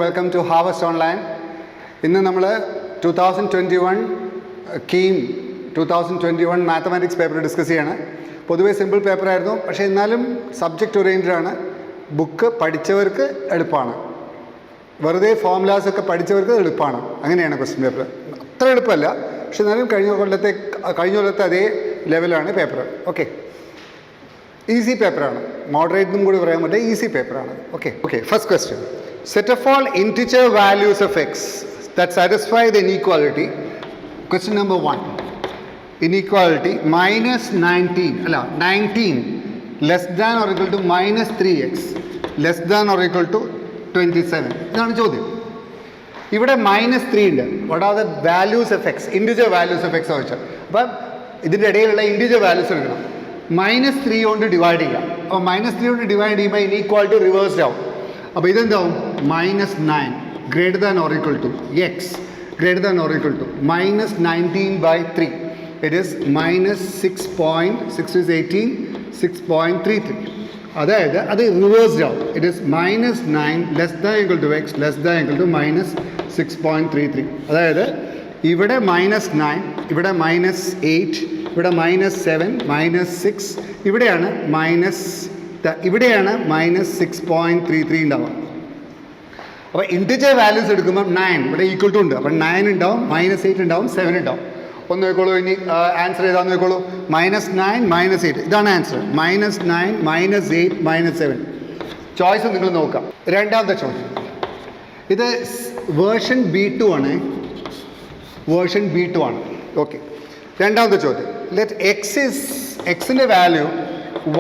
welcome to Harvest Online. ഇന്ന് നമ്മൾ 2021 KEAM 2021 mathematics paper discuss ചെയ്യാണ്. പൊതുവേ സിമ്പിൾ പേപ്പർ ആയിരുന്നു, പക്ഷേ എന്നാലും സബ്ജക്റ്റ് ഓറിയൻറ്റഡ് ആണ്. ബുക്ക് പഠിച്ചവർക്ക് എളുപ്പമാണ്, വെറുതെ ഫോർമുലാസ് ഒക്കെ പഠിച്ചവർക്ക് എളുപ്പമാണ്. അങ്ങനെയാണ് ക്വസ്റ്റ്യൻ പേപ്പർ. അത്ര എളുപ്പമല്ല, പക്ഷെ എന്നാലും കഴിഞ്ഞ കൊല്ലത്തെ അതേ ലെവലാണ് പേപ്പർ. ഓക്കെ, ഈസി പേപ്പറാണ്, മോഡറേറ്റ് എന്നും കൂടി പറയാൻ പറ്റിയ ഈസി പേപ്പറാണ്. Okay, first question. Set of all integer values of X that satisfy the inequality. Question number 1, inequality -19 less than or equal to -3x less than or equal to 27. ഇതാണ് ചോദ്യം. ഇവിടെ -3 ഉണ്ട്. What are the values of X? Integer values of X വെച്ചാൽ അപ്പം ഇതിൻ്റെ ഇടയിലുള്ള integer values എടുക്കണം. -3 കൊണ്ട് ഡിവൈഡ് ചെയ്യാം. അപ്പോൾ -3 കൊണ്ട് ഡിവൈഡ് ചെയ്യുമ്പോൾ ഇനീക്വാലിറ്റി റിവേഴ്സ്ഡ് ആവും. അപ്പോൾ ഇതെന്താവും? -9 greater than or equal to X greater than or equal to -19/3. It is -6.33. അതായത് അത് റിവേഴ്സ്ഡ് ആവും. It is -9 less than equal to X less than equal to -6.33. അതായത് ഇവിടെ -9, ഇവിടെ -8, ഇവിടെ -7, -6, ഇവിടെയാണ് -6.33 ഉണ്ടാവുക. അപ്പോൾ ഇൻറ്റിജർ വാല്യൂസ് എടുക്കുമ്പോൾ 9 ഇവിടെ ഈക്വൽ ടു ഉണ്ട്. അപ്പോൾ 9 ഉണ്ടാവും, -8 ഉണ്ടാവും, 7 ഉണ്ടാവും. ഒന്ന് നോക്കോളൂ, ഇനി ആൻസർ ഏതാന്ന് നോക്കോളൂ. -9 -8 ഇതാണ് ആൻസർ. -9 -8 -7 ചോയ്സ് നിങ്ങൾ നോക്കാം. രണ്ടാമത്തെ ചോദ്യം, ഇത് വേർഷൻ B2 ആണ്. വേർഷൻ B2 ആണ്. ഓക്കെ, രണ്ടാമത്തെ ചോദ്യം. ലെറ്റ് എക്സിൻ്റെ value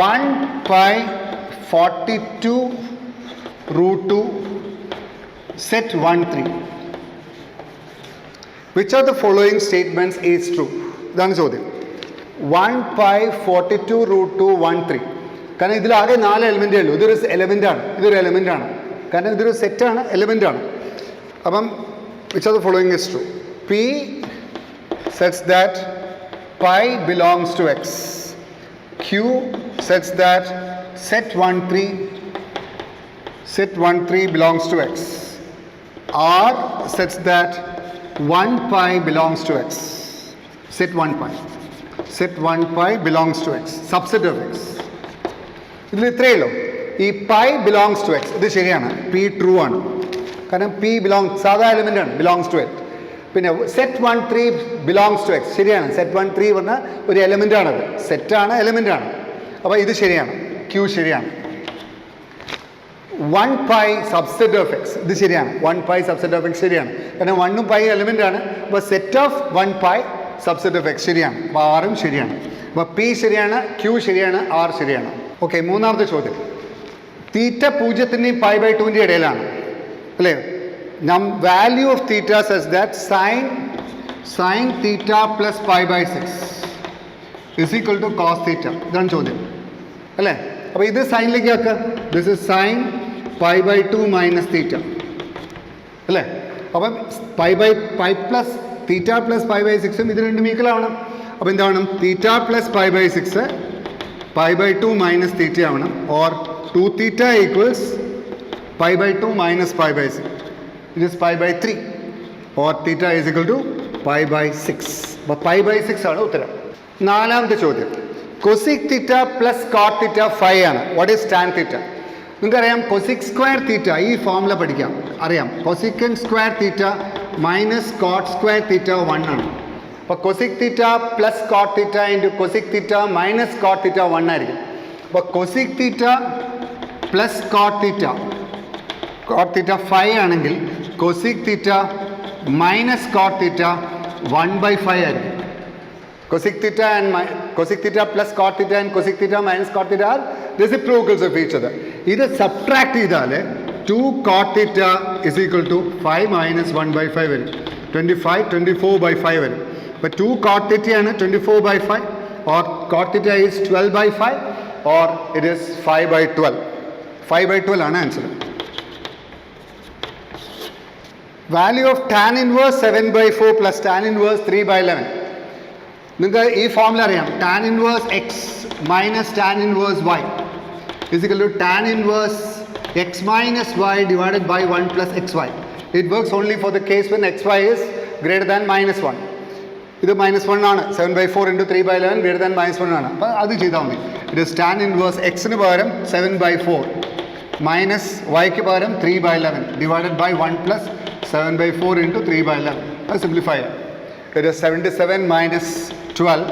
1/42√2 set 1/3. Which of the following statements is true? ഇതാണ് ചോദ്യം. 1/42√2 1/3. കാരണം ഇതിലാകെ 4 എലിമെൻറ്റേ ഉള്ളൂ. ഇതൊരു എലിമെൻ്റാണ്, കാരണം ഇതൊരു സെറ്റാണ്, എലിമെൻ്റാണ്. അപ്പം which of the following is true? P sets that pi belongs to x. Q sets that set 1/3 belongs to x. R sets that 1 pi belongs to x. Set 1 pi belongs to x. Subset of x. ഇതിൽ ഇത്രയേ ഉള്ളൂ. ഈ pi belongs to X ഇത് ശരിയാണ്. P true ആണ്, കാരണം P സാധാ element ആണ്, ബിലോങ്സ് ടു എക്സ്. പിന്നെ സെറ്റ് 1/3 ബിലോങ്സ് ടു എക്സ് ശരിയാണ്. സെറ്റ് 1/3 പറഞ്ഞാൽ ഒരു എലിമെൻ്റ് ആണത്, സെറ്റാണ്, എലിമെൻ്റ് ആണ്. അപ്പോൾ ഇത് ശരിയാണ്, ക്യൂ ശരിയാണ്. 1 pi സബ്സെറ്റ് ഓഫ് എക്സ് ഇത് ശരിയാണ്. 1 pi സബ്സെറ്റ് ഓഫ് എക്സ് ശരിയാണ്, കാരണം 1ഉം പൈ എലിമെൻ്റ് ആണ്. അപ്പോൾ set of 1 pi subset of X ശരിയാണ്. അപ്പോൾ ആറും ശരിയാണ്. അപ്പോൾ പി ശരിയാണ്, ക്യൂ ശരിയാണ്, ആർ ശരിയാണ്. ഓക്കെ, മൂന്നാമത്തെ ചോദ്യം. തീറ്റ 0-ൻ്റെയും π/2 ഇടയിലാണ്, അല്ലേ? Value of theta such that sine theta plus π/6 is equal to cos theta. ഇതാണ് ചോദ്യം, അല്ലേ? അപ്പോൾ ഇത് സൈനിലേക്ക് ആക്കുക. This is sine π/2 minus theta, അല്ലേ? അപ്പം തീറ്റ പ്ലസ് π/6 ഇത് രണ്ടും ഈക്വൽ ആവണം. അപ്പോൾ എന്താവണം? തീറ്റ പ്ലസ് π/6 π/2 മൈനസ് തീറ്റ ആവണം. Or 2θ equals π/2 minus π/6. It is π/3 or theta is equal to π/6. അപ്പോൾ π/6 ആണ് ഉത്തരം. നാലാമത്തെ ചോദ്യം. Cosec theta plus cot theta 5 ആണ്. What is tan theta? നിങ്ങൾക്കറിയാം കൊസിക് സ്ക്വയർ തീറ്റ, ഈ ഫോർമുല പഠിക്കാം, അറിയാം. Cosecant square theta minus cot square theta 1 ആണ്. അപ്പോൾ cosec theta plus cot theta into cosec theta minus cot theta 1 ആയിരിക്കും. അപ്പോൾ cosec theta plus cot theta 5 ആണെങ്കിൽ cosec theta minus cot തീറ്റ 1/5 ആയിരിക്കും. Cosec theta plus cot theta and cosec theta minus cot theta are reciprocals of each other. ഇത് subtract ചെയ്താൽ 2 cot theta is equal to 5 minus 1/5 വരും. 24/5 വരും. അപ്പോൾ 2 cot theta ആണ് 24/5, or cot theta is 12/5, or it is 5/12. 5/12 ആണ് answer. Value of tan inverse 7/4 plus tan inverse 3/11. നിങ്ങൾക്ക് ഈ formula അറിയാം. tan inverse x minus tan inverse y is equal to tan inverse x minus y divided by 1 plus xy. It works only for the case when xy is greater than minus 1. ഇത് minus 1 ആണ്. 7/4 into 3/11 greater than -1 ആണ്. അപ്പോൾ അത് ചെയ്താൽ മതി. It is tan inverse എക്സിന് പകരം 7/4 minus വൈക്ക് പകരം 3/11 ഡിവൈഡഡ് ബൈ 1 പ്ലസ് 7/4 ഇൻറ്റു 3/11. അത് സിംപ്ലിഫൈ ചെയ്യാം. It is 77 minus 12.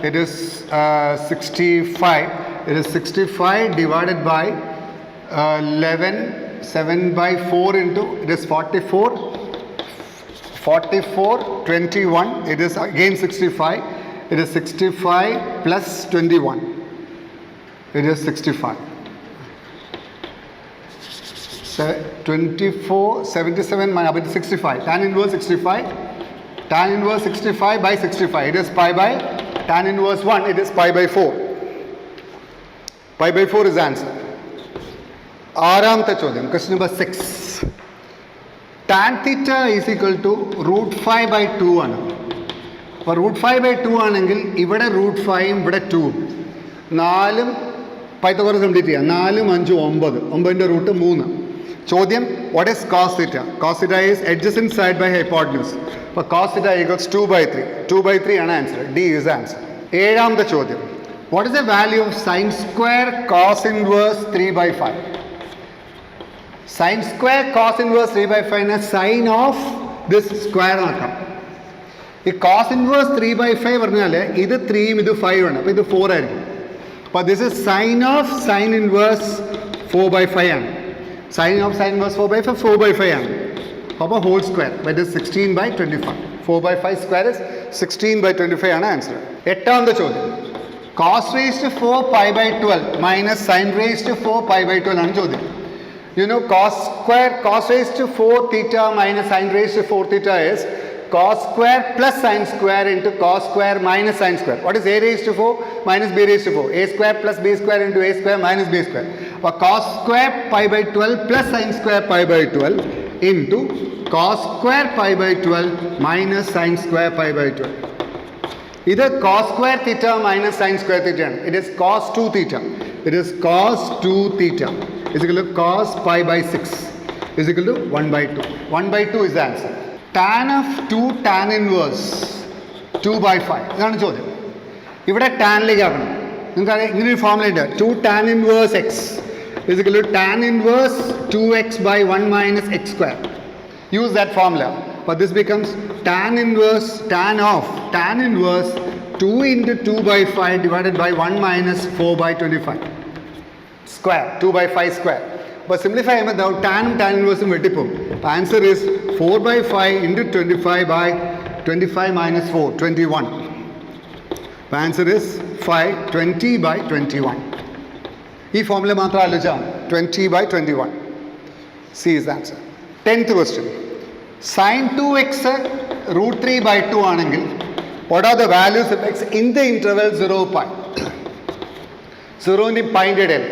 It is 65. It is 65 divided by 11. 7/4 into, it is 44. 44, 21. It is again 65. It is 65 plus 21. It is 65. 24, 77 minus 65. Tan inverse 65. Tan inverse 65 by 65. It is pi by tan inverse 1. It is pi by 4. Pi by 4 is answer. ആറാമത്തെ ചോദ്യം, question number 6. Tan theta is equal to √5/2 ആണ്. അപ്പോൾ √5/2 ആണെങ്കിൽ ഇവിടെ √5 ഇവിടെ 2. 4 Pythagoras complete ചെയ്യാം. 4 5 9. 9ൻ്റെ root 3. ചോദ്യം, what is cos theta? Cos theta is adjacent side by hypotenuse. അപ്പോൾ cos theta equals 2/3. 2/3 ആണ് ആൻസർ. D is answer. ഏഴാമത്തെ ചോദ്യം, what is the value of sin square cos inverse 3/5? Sin square cos inverse 3/5 നെ sin of this square ആക്കാം. ഈ cos inverse 3/5 പറഞ്ഞാൽ ഇത് 3 ഇത് 5 ആണ്. അപ്പോൾ ഇത് 4 ആയിരിക്കും. അപ്പോൾ this is sin of sin inverse 4/5 ആണ്. Sin of sin inverse 4/5 4/5 ആണ്. അപ്പോൾ whole square, that is 16/25. 4/5 square is 16/25 ആണ് ആൻസർ. എട്ടാമത്തെ ചോദ്യം, cos raised to 4 pi/12 minus sin raised to 4 pi/12 ആണ് ചോദ്യം. You know cos raised to 4 theta minus sin raised to 4 theta is cos square plus sin square into cos square minus sin square. What is a raised to 4 minus b raised to 4? A square plus b square into a square minus b square. But cos square pi/12 plus sin square pi/12 into cos square pi/12 minus sin square pi/12. ഇത് cos square theta minus sin square theta ആണ്. It is cos 2 theta. It is cos 2 theta is equal to cos pi/6 is equal to 1/2. 1/2 is the answer. Tan of 2 tan inverse 2/5 ഇതാണ് ചോദ്യം. ഇവിടെ ടാനിലേക്ക് ആക്കണം. നിങ്ങൾക്ക് ഇങ്ങനൊരു formula ഉണ്ട്. 2 tan inverse x is equal to tan inverse 2x by 1 minus x square. Use that formula. But this becomes tan inverse 2 into 2/5 divided by 1 minus 4/25 square. 2/5 square. But simplify ചെയ്യുമ്പോൾ tan inverse വെട്ടിപ്പോകും. Answer is 4/5 into 25 by 25 minus 4, 21. The answer is 20/21. ഈ formula മാത്രം ആലോചിച്ചാൽ 20/21. C is the answer. 10th question. Sin 2x √3/2 ആണെങ്കിൽ what are the values of x in the interval 0 pi? 0 പൈൻ്റെ ഇടയിൽ.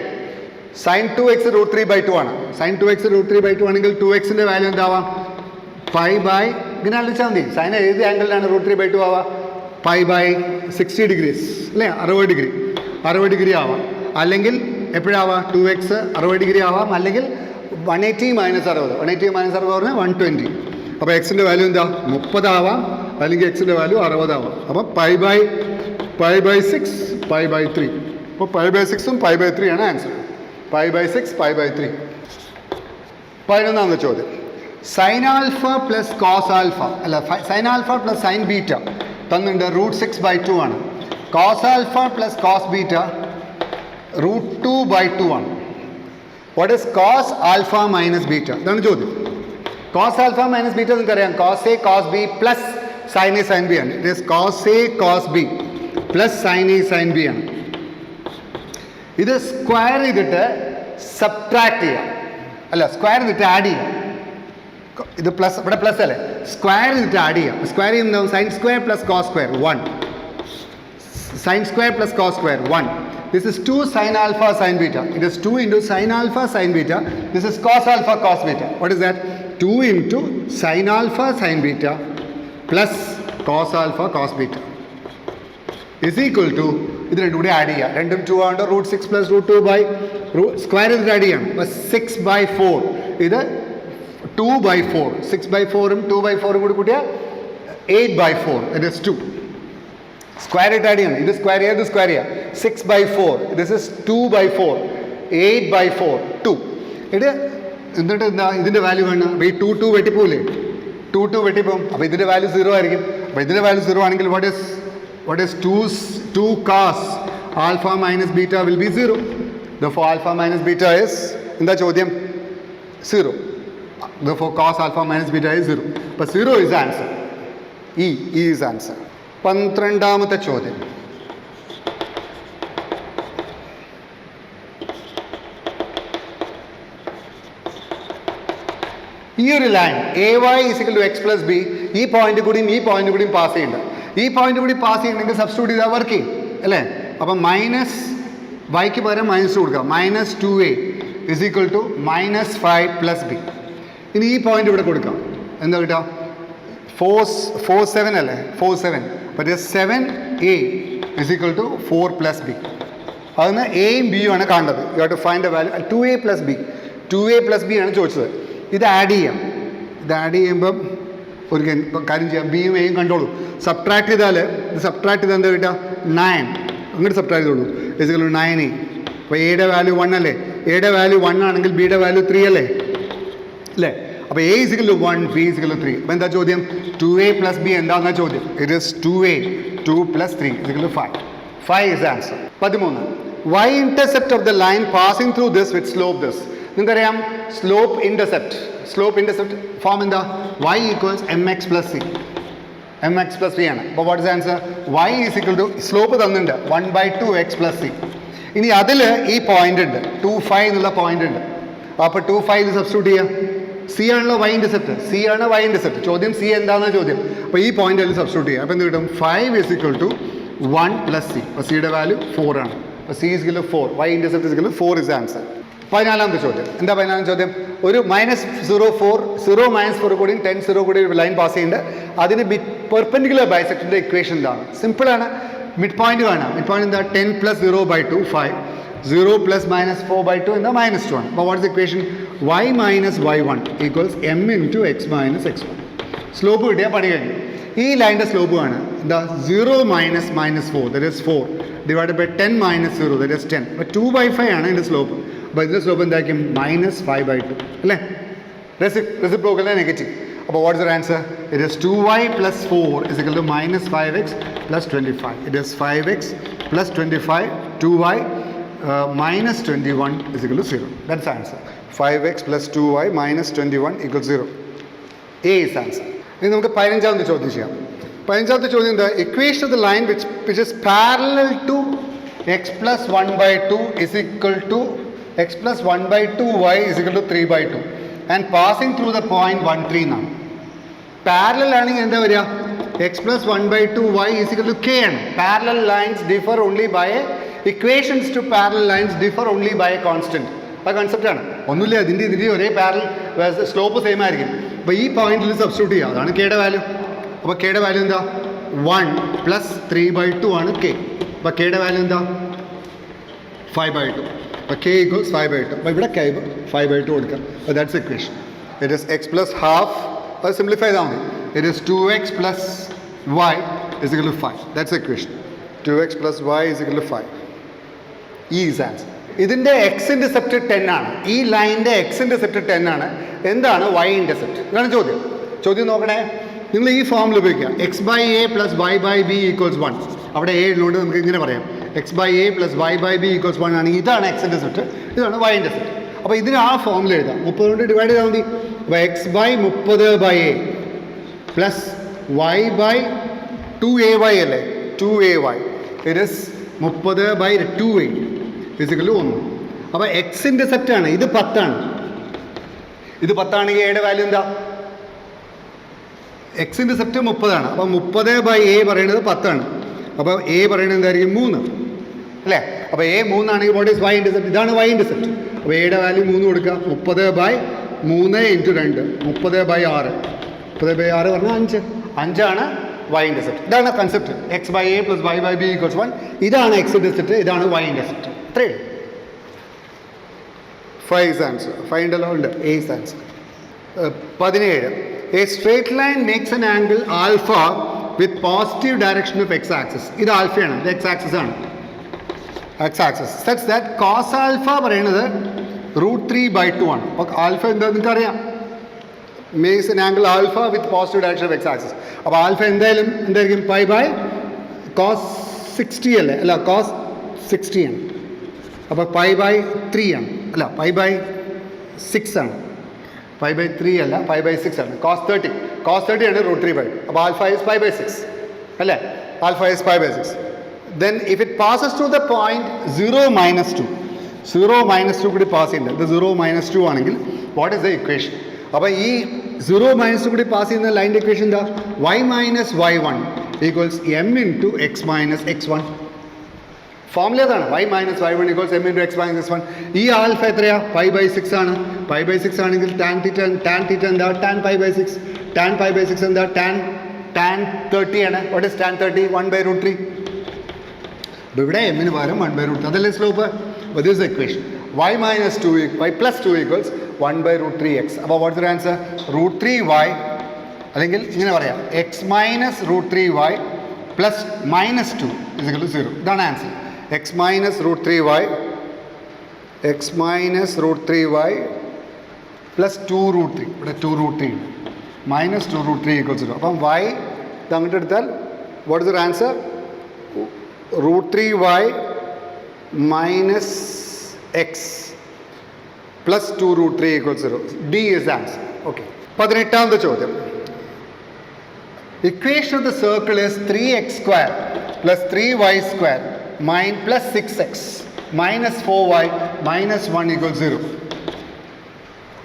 sin 2x √3/2 ആണ്. sin 2x √3/2 ആണെങ്കിൽ 2xൻ്റെ value എന്താവാം? ഇങ്ങനെ ആലോചിച്ചാൽ മതി. സൈൻ ഏത് ആംഗിളിലാണ് √3/2 ആവാം? π/60 degrees അല്ലേ? 60 ഡിഗ്രി ആവാം. അല്ലെങ്കിൽ എപ്പോഴാവാം? 2x 60 ഡിഗ്രി ആവാം. അല്ലെങ്കിൽ 180 - 60. 180 - 60 പറഞ്ഞാൽ 120. അപ്പോൾ എക്സിൻ്റെ വാല്യൂ എന്താ? 30 ആവാം. അല്ലെങ്കിൽ എക്സിൻ്റെ വാല്യൂ 60 ആവാം. അപ്പോൾ π/6 π/3. അപ്പോൾ π/6ഉം π/3 ആണ് ആൻസർ. π/6 π/3. 11ാമത്തെ ചോദ്യം, sine alpha plus cos alpha അല്ല sine alpha plus sine beta തന്നിട്ടുണ്ട്. √6/2 ആണ്. Cos alpha plus cos beta √2/2 ആണ്. What is cos alpha minus beta? ഇതാണ് ചോദ്യം. കോസ് ആൽഫ മൈനസ് ബീറ്റ നിങ്ങൾക്കറിയാം. Cos A cos B plus sine A sine B ആണ്. It is cos A cos B plus sine A sine B ആണ്. ഇത് square ചെയ്തിട്ട് subtract ചെയ്യാം. അല്ല, square ചെയ്തിട്ട് ആഡ് ചെയ്യാം. ഇത് പ്ലസ്, ഇവിടെ പ്ലസ് അല്ലേ? സ്ക്വയർ ചെയ്തിട്ട് ആഡ് ചെയ്യാം. സ്ക്വയർ ചെയ്യുമ്പോൾ sine square plus cos square 1. Sine square plus cos square 1. This is 2 sin alpha sin beta. It is 2 into sin alpha sin beta. This is cos alpha cos beta. What is that? 2 into sin alpha sin beta plus cos alpha cos beta. Is equal to ഇത് രണ്ടും കൂടി add ചെയ്യുക. രണ്ടും 2 ആണ്ട് √6 + √2 by square ചെയ്തിട്ട് add ചെയ്യണം. അപ്പോൾ 6/4 ഇത് 2/4 6/4ഉം 2/4ഉം കൂടി കൂട്ടിയാൽ 8/4 ഇറ്റ് ഇസ് 2. സ്ക്വയർ ആയിട്ട് ആഡ് ചെയ്യണം. ഇത് സ്ക്വയർ ചെയ്യുക, ഇത് സ്ക്വയർ ചെയ്യുക. 6/4 ദിസ് ഇസ് 2/4 8/4 2. ഇത് എന്നിട്ട് എന്താ ഇതിൻ്റെ വാല്യൂ വേണം. അപ്പോൾ ഈ 2 വെട്ടിപ്പോവില്ലേ, 2 വെട്ടിപ്പോവും. അപ്പോൾ ഇതിൻ്റെ വാല്യൂ 0 ആയിരിക്കും. അപ്പോൾ ഇതിൻ്റെ വാല്യൂ 0 ആണെങ്കിൽ what is 2 cos alpha minus beta will be 0. Therefore alpha minus beta is എന്താ ചോദ്യം 0. Therefore cos alpha minus beta is 0. But 0 is the answer. E is answer. 12ാമത്തെ ചോദ്യം. ഈ ഒരു ലൈൻ AY = x + b ഈ point കൂടിയും ഈ point കൂടിയും pass ചെയ്യുന്നുണ്ട്. ഈ പോയിന്റ് കൂടി പാസ് ചെയ്യണമെങ്കിൽ സബ്സ്റ്റിറ്റ്യൂട്ട് ചെയ്താൽ വർക്ക് ചെയ്യും അല്ലേ. അപ്പം മൈനസ് വൈക്ക് പകരം -2 കൊടുക്കുക. -2a = -5 + b. ഇനി ഈ പോയിന്റ് ഇവിടെ കൊടുക്കാം. എന്താ കിട്ടുക 47 അല്ലേ 47. പക്ഷേ 7a = 4 + b. അതിന് എയും ബിയും ആണ് കാണേണ്ടത്. You have to find a value 2a + b. 2a + b ആണ് ചോദിച്ചത്. ഇത് ആഡ് ചെയ്യാം. ഇത് ആഡ് ചെയ്യുമ്പം ഒരു കാര്യം ചെയ്യാം. ബിയും എയും കണ്ടോളൂ. സബ്ട്രാക്ട് ചെയ്താൽ ഇത് സബ്ട്രാക്ട് ചെയ്താൽ എന്താ കിട്ടുക 9. അങ്ങോട്ട് സബ്ട്രാക്ട് ചെയ്തോളൂ. = 9a. അപ്പോൾ എയുടെ വാല്യൂ 1 അല്ലേ. എയുടെ വാല്യൂ 1 ആണെങ്കിൽ ബിയുടെ വാല്യൂ 3 അല്ലേ അല്ലേ. അപ്പോൾ a = 1 b = 3. അപ്പോൾ എന്താ ചോദ്യം 2a + b എന്താണെന്നാ ചോദ്യം. It is 2a 2 + 3 = 5. 5 is the answer. 13. y intercept of the line passing through this with slope this. നിങ്ങൾക്കറിയാം സ്ലോപ്പ് ഇൻ്റർസെപ്റ്റ് ഫോം എന്താ y = mx + c. mx + c ആണ്. അപ്പോൾ what is answer y = slope തന്നിട്ടുണ്ട് 1/2x + c. ഇനി അതിൽ ഈ point ഉണ്ട് 2,5 എന്നുള്ള പോയിന്റ് ഉണ്ട്. അപ്പോൾ 2,5 സബ്സ്റ്റിറ്റ്യൂട്ട് ചെയ്യുക. സി ആണല്ലോ y ഇൻ്റർസെപ്റ്റ്. ചോദ്യം സി എന്താണെന്ന ചോദ്യം. അപ്പോൾ ഈ പോയിന്റ് അതിൽ സബ്സ്റ്റിറ്റ്യൂട്ട് ചെയ്യുക. അപ്പോൾ എന്ത് കിട്ടും 5 = 1 + c. അപ്പോൾ സിയുടെ വാല്യൂ 4 ആണ്. അപ്പോൾ c = 4 y intercept = 4 is the answer. 14ാമത്തെ ചോദ്യം. എന്താ 14ാമത്തെ ചോദ്യം. ഒരു -0 കൂടി 10 0 കൂടി ഒരു ലൈൻ പാസ് ചെയ്യുന്നുണ്ട്. അതിന് പെർപെൻഡിക്കുലർ ബൈസെക്ടറിൻ്റെ ഇക്വേഷൻ എന്താണ്. സിമ്പിളാണ്. മിഡ് പോയിന്റ് കാണാം. മിഡ് പോയിന്റ് എന്താ 10 + 0/2 5. 0 + -4/2 എന്താ -2 ആണ്. അപ്പോൾ what is equation y - y1 = m × x - x1. Slope കിട്ടിയാൽ പണി കഴിഞ്ഞു. ഈ ലൈൻ്റെ സ്ലോപ്പ് ആണ് എന്താ 0 - -4 that is 4 divide by 10 - 0 that is 10. അപ്പോൾ 2/5 ആണ് ഇതിൻ്റെ സ്ലോപ്പ്. അപ്പോൾ ഇതിൻ്റെ സ്ലോപ്പ് എന്തായിരിക്കും -5/2 അല്ലേ. Reciprocal negative. അപ്പോൾ what is the answer it is 2y + 4 = -5x + 25. It is 5x + 25 2y -21 = 0. That's answer. 5x + 2y - 21 = 0. A is answer. ഇനി നമുക്ക് 15ാമത്തെ ചോദ്യം ചെയ്യാം. 15ാമത്തെ ചോദ്യം എന്താ equation of the line which is parallel to x + 1/2 = x + 1/2y = 3/2 and passing through the point 1 3 എന്നാണ്. Parallel ആണെങ്കിൽ എന്താ വരിക x + 1/2y = k ആണ്. Parallel lines differ only by equations to parallel lines differ only by a constant. ആ കൺസെപ്റ്റാണ്. ഒന്നുമില്ല ഇതിൻ്റെ ഒരേ പാരലൽ സ്ലോപ്പ് സെയിം ആയിരിക്കും. അപ്പോൾ ഈ പോയിന്റിൽ സബ്സ്റ്റിറ്റ്യൂട്ട് ചെയ്യുക. അതാണ് കെയുടെ വാല്യൂ. അപ്പോൾ കെയുടെ വാല്യൂ എന്താ 1 + 3/2 ആണ് k. അപ്പോൾ കെയുടെ വാല്യൂ എന്താ 5/2. അപ്പോൾ k = 5/2. അപ്പോൾ ഇവിടെ k 5/2 കൊടുക്കാം. അപ്പോൾ that's equation. It is x + ½. അത് സിംപ്ലിഫൈ ചെയ്താൽ മതി. It is 2x + y = 5. That's equation. 2x + y = 5. E is answer. ഇതിൻ്റെ x ഇൻ്റർസെപ്റ്റ് 10 ആണ്. ഈ ലൈനിൻ്റെ x ഇൻ്റർസെപ്റ്റ് 10 ആണ്. എന്താണ് y ഇൻ്റർസെപ്റ്റ്? ഇതാണ് ചോദ്യം നോക്കണേ. നിങ്ങൾ ഈ ഫോമിൽ ഉപയോഗിക്കുക x/a + y/b = 1. അവിടെ a ഉള്ളതുകൊണ്ട് നമുക്ക് ഇങ്ങനെ പറയാം x/a + y/b = 1 ആണ്. ഇതാണ് x ഇൻ്റർസെപ്റ്റ്, ഇതാണ് y ഇൻ്റർസെപ്റ്റ്. അപ്പോൾ ഇതിന് ആ ഫോമിൽ എഴുതാം. 30 കൊണ്ട് ഡിവൈഡ് ചെയ്താൽ മതി. അപ്പോൾ x/30/a + y/2ay അല്ലേ 2ay ഇറ്റ് ഈസ് 30/2a = 1. അപ്പോൾ x ഇൻ്റർസെപ്റ്റ് ആണ്. ഇത് 10 ആണ്. ഇത് 10 ആണെങ്കിൽ എയുടെ വാല്യൂ എന്താ x ഇൻ്റർസെപ്റ്റ് 30 ആണ്. അപ്പോൾ 30/a പറയുന്നത് 10 ആണ്. അപ്പോൾ a പറയുന്നത് എന്തായിരിക്കും 3 അല്ലേ. അപ്പോൾ a 3 ആണെങ്കിൽ വാട്ട് ഈസ് y ഇൻ്റർസെപ്റ്റ്? ഇതാണ് y ഇൻ്റർസെപ്റ്റ്. അപ്പോൾ എയുടെ വാല്യൂ 3 കൊടുക്കുക. 30/3 × 2 30/6. 30/6 പറഞ്ഞാൽ 5 ആണ് വൈ ഇൻ്റർസെപ്റ്റ്. ഇതാണ് concept. X by A plus Y by B equals 1. ഇതാണ് എക്സ് ഇൻ്റർസെപ്റ്റ്, ഇതാണ് വൈ ഇൻ്റർസെപ്റ്റ്. ഇത്രയേ ഉള്ളൂ. Five is answer. ഫൈവ് ഉണ്ടല്ലോ, ഉണ്ട്. A is answer. 17. A straight line makes an angle alpha with positive direction of X axis. ഇത് ആൽഫയാണ്, ഇത് X axis ആണ്. X axis such that cos alpha പറയുന്നത് √3/2 ആണ്. അപ്പോൾ ആൽഫ എന്താ നിങ്ങൾക്ക് അറിയാം, makes an angle alpha with positive direction of X axis. അപ്പോൾ ആൽഫ എന്തായിരിക്കും പൈ ബൈ കോസ് 60 അല്ലേ, അല്ല കോസ് 60 ആണ്. അപ്പോൾ പൈ ബൈ 3 ആണ്, അല്ല പൈ ബൈ 6 ആണ്. പൈ ബൈ 3 അല്ല, പൈ ബൈ 6 ആണ്. കോസ് 30 ആണ് √3/2. അപ്പോൾ ആൽഫ ഇസ് പൈ ബൈ 6 അല്ലേ, alpha is pi by 6. Then if it passes to the point 0 minus 2, 0 minus 2 കൂടി പാസ് ചെയ്യുന്നുണ്ട്. ഇത് 0 minus 2 ആണെങ്കിൽ വാട്ട് ഇസ് ദ ഇക്വേഷൻ? അപ്പോൾ ഈ 0 minus 2 കൂടി പാസ് ചെയ്യുന്ന ലൈൻ്റെ ഇക്വേഷൻ എന്താ? y minus y1 equals m into x minus x1. Formula ഏതാണ്? y minus y1 equals m into x minus x1. ഈ ആൽഫ എത്രയാ? പൈ ബൈ 6 ആണ്. പൈ ബൈ 6 ആണെങ്കിൽ tan തീറ്റ എന്താ? tan pi by 6. tan pi by 6 എന്താ? tan 30 ആണ്. What is tan 30? 1/√3. അപ്പോൾ ഇവിടെ എമ്മിന് പകരം 1/√3. അതല്ലേ സ്ലോപ്പ്? അപ്പോൾ this equation y minus 2 y plus 2 equals 1/√3x. അപ്പോൾ വാട്ട്സ് ദ ആൻസർ? √3y, അല്ലെങ്കിൽ ഇങ്ങനെ പറയാം, x minus √3y plus -2 is 0. ഇതാണ് answer. x minus √3y plus 2√3. ഇവിടെ 2√3 ഉണ്ട്. -2√3 ഈക്വൽസ് 0. അപ്പം y ഇത് അങ്ങോട്ട് എടുത്താൽ what is the answer? √3y minus x plus 2√3 equals 0. D is the answer. Okay. 18ാമത്തെ ചോദ്യം. Equation of the circle is 3x square plus 3y square plus 6x minus 4y minus 1 equals 0.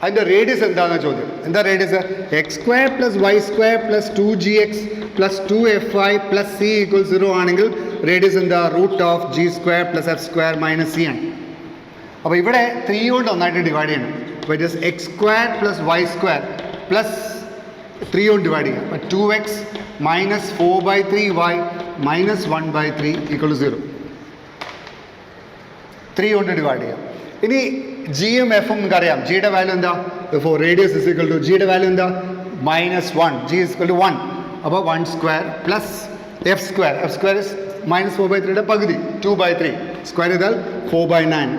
അതിൻ്റെ radius എന്താണെന്ന് ചോദ്യം. എന്താ radius? X square plus Y square plus 2gx plus 2fy plus c equal 0 ആണെങ്കിൽ radius എന്താ? √g² plus f² minus c ആണ്. അപ്പോൾ ഇവിടെ 3 കൊണ്ട് ഒന്നായിട്ട് ഡിവൈഡ് ചെയ്യണം. അപ്പോൾ it is x² plus y² plus 3 കൊണ്ട് ഡിവൈഡ് ചെയ്യാം. അപ്പോൾ 2x minus 4/3y minus 1/3 equal 0. 3 കൊണ്ട് ഡിവൈഡ് ചെയ്യാം. ഇനി ജിയും എഫും നമുക്കറിയാം. ജിയുടെ വാല്യൂ എന്താ? റേഡിയസ് ഇസ് ഈക്വൽ ടു ജിയുടെ വാല്യൂ എന്താ? -1. G is equal to 1. അപ്പോൾ 1² പ്ലസ് f² ഇസ് -4/3യുടെ പകുതി 2/3. സ്ക്വയർ ചെയ്താൽ 4/9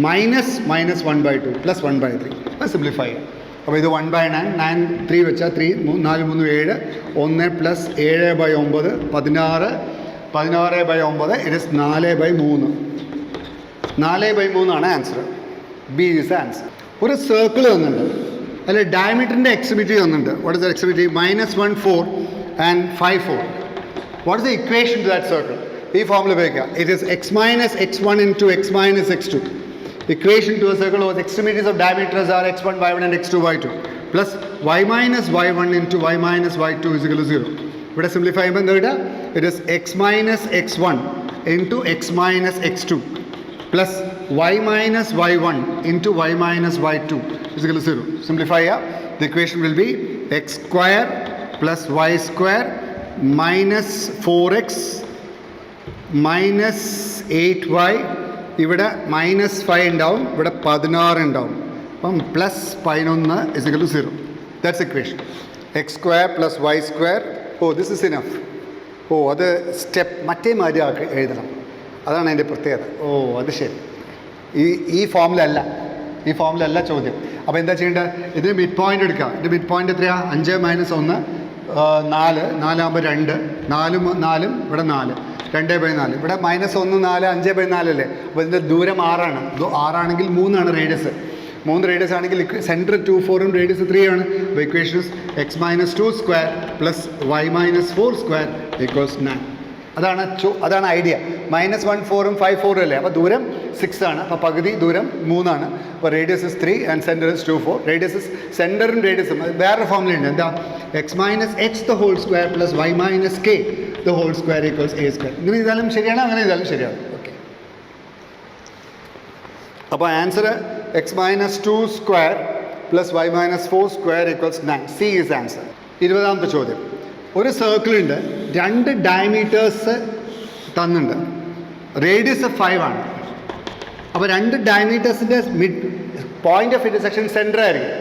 മൈനസ് -1/2 പ്ലസ് 1/3. അത് സിംപ്ലിഫൈ ചെയ്യാം. അപ്പോൾ ഇത് 1/9 9 3 വെച്ചാൽ 3 4 3 7 1 പ്ലസ് 7/9 16 16/9 ഇറ്റ് ഇസ് 4/3. 4/3 ആണ് ആൻസർ. B is answer. ഒരു സർക്കിൾ തന്നിട്ടുണ്ട്, അല്ലെ ഡയമീറ്ററിൻ്റെ എക്സ്ട്രിമിറ്റി തന്നിട്ടുണ്ട്. What is the extremity? -1 4 and 5 4. What is the equation two that circle? ഈ ഫോർമുല ഉപയോഗിക്കുക. It is x minus x1 into x minus x2. Equation to a circle whose extremities of diameters are x1 y1 and x2 y2 plus y minus y1 into y minus y2 is equal to 0. ഇവിടെ simplify ചെയ്യുമ്പോൾ എന്താ കിട്ടുക? It is x minus x1 into x minus x2 plus y minus y1 into y minus y2 is equal to 0. Simplify here. The equation will be x square plus y square minus 4x minus 8y. ഇവിടെ -5 ഉണ്ടാവും, ഇവിടെ 16 ഉണ്ടാവും. അപ്പം plus 11 is equal to 0. That's equation. x square plus y square. Oh, this is enough. ഓ അത് step മറ്റേ മാതിരി ആക്കി എഴുതണം. അതാണ് അതിൻ്റെ പ്രത്യേകത. ഓ അത് ശരി. ഈ ഫോമിലല്ല, ഈ ഫോമിലല്ല ചോദ്യം. അപ്പോൾ എന്താ ചെയ്യേണ്ടത്? ഇതിന് മിഡ് പോയിൻ്റ് എടുക്കുക. ഇതിൻ്റെ മിഡ് പോയിൻ്റ് എത്രയാണ്? 5 - 1 4 4 ആകുമ്പോൾ 2 4 4 ഇവിടെ 4 2/4. ഇവിടെ -1 4 5/4 അല്ലേ. അപ്പോൾ ഇതിൻ്റെ ദൂരം 6 ആണ്. 6 ആണെങ്കിൽ 3 ആണ് റേഡിയസ്. 3 റേഡിയസ് ആണെങ്കിൽ സെൻറ്റർ 2 4 റേഡിയസ് 3 ആണ്. അപ്പോൾ equation x minus 2 square plus y minus 4 square equals 9. അതാണ് ഐഡിയ. -1 4 5 4 അല്ലേ. അപ്പോൾ ദൂരം 6 ആണ്. അപ്പോൾ പകുതി ദൂരം 3 ആണ്. അപ്പോൾ radius is 3 and centre is 2 4. Radius സെൻറ്ററും റേഡിയസും വേറെ ഫോർമുല ഉണ്ട്. എന്താ? x minus h the whole square plus y minus k the whole square equals a square. ഇങ്ങനെ ചെയ്താലും ശരിയാണ്, അങ്ങനെ ചെയ്താലും ശരിയാണ്. ഓക്കെ. അപ്പോൾ answer x minus 2 square plus y minus 4 square equals 9. C is answer. 20ാമത്തെ ചോദ്യം. ഒരു സർക്കിളുണ്ട്, 2 ഡയമീറ്റേഴ്സ് തന്നിട്ടുണ്ട്, റേഡിയസ് 5 ആണ്. അപ്പോൾ 2 ഡയമീറ്റേഴ്സിൻ്റെ പോയിന്റ് ഓഫ് ഇൻ്റർസെക്ഷൻ സെൻറ്റർ ആയിരിക്കും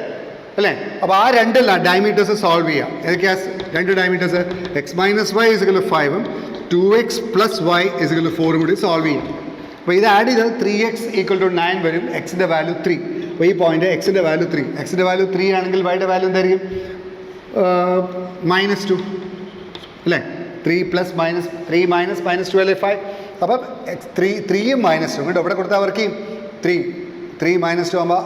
അല്ലേ? അപ്പോൾ ആ 2 ഡയമീറ്റേഴ്സ് സോൾവ് ചെയ്യാം. ഏതൊക്കെയാ 2 diameters? X minus y is equal 5ഉം 2x പ്ലസ് വൈ ഇസിക്കൽ 4ഉം കൂടി സോൾവ് ചെയ്യാം. അപ്പോൾ ഇത് ആഡ് ചെയ്താൽ 3x ഈക്വൽ ടു 9 വരും. എക്സിൻ്റെ വാല്യൂ 3. അപ്പോൾ ഈ പോയിന്റ് എക്സിൻ്റെ വാല്യൂ 3. എക്സിൻ്റെ വാല്യൂ 3 ആണെങ്കിൽ വൈയുടെ വാല്യൂ എന്തായിരിക്കും? -2 അല്ലേ? 3 മൈനസ് 2 അല്ലേ 5. അപ്പം 3യും -2 കേട്ടോ. ഇവിടെ കൊടുത്താൽ അവർക്ക് 3 -2 ആകുമ്പോൾ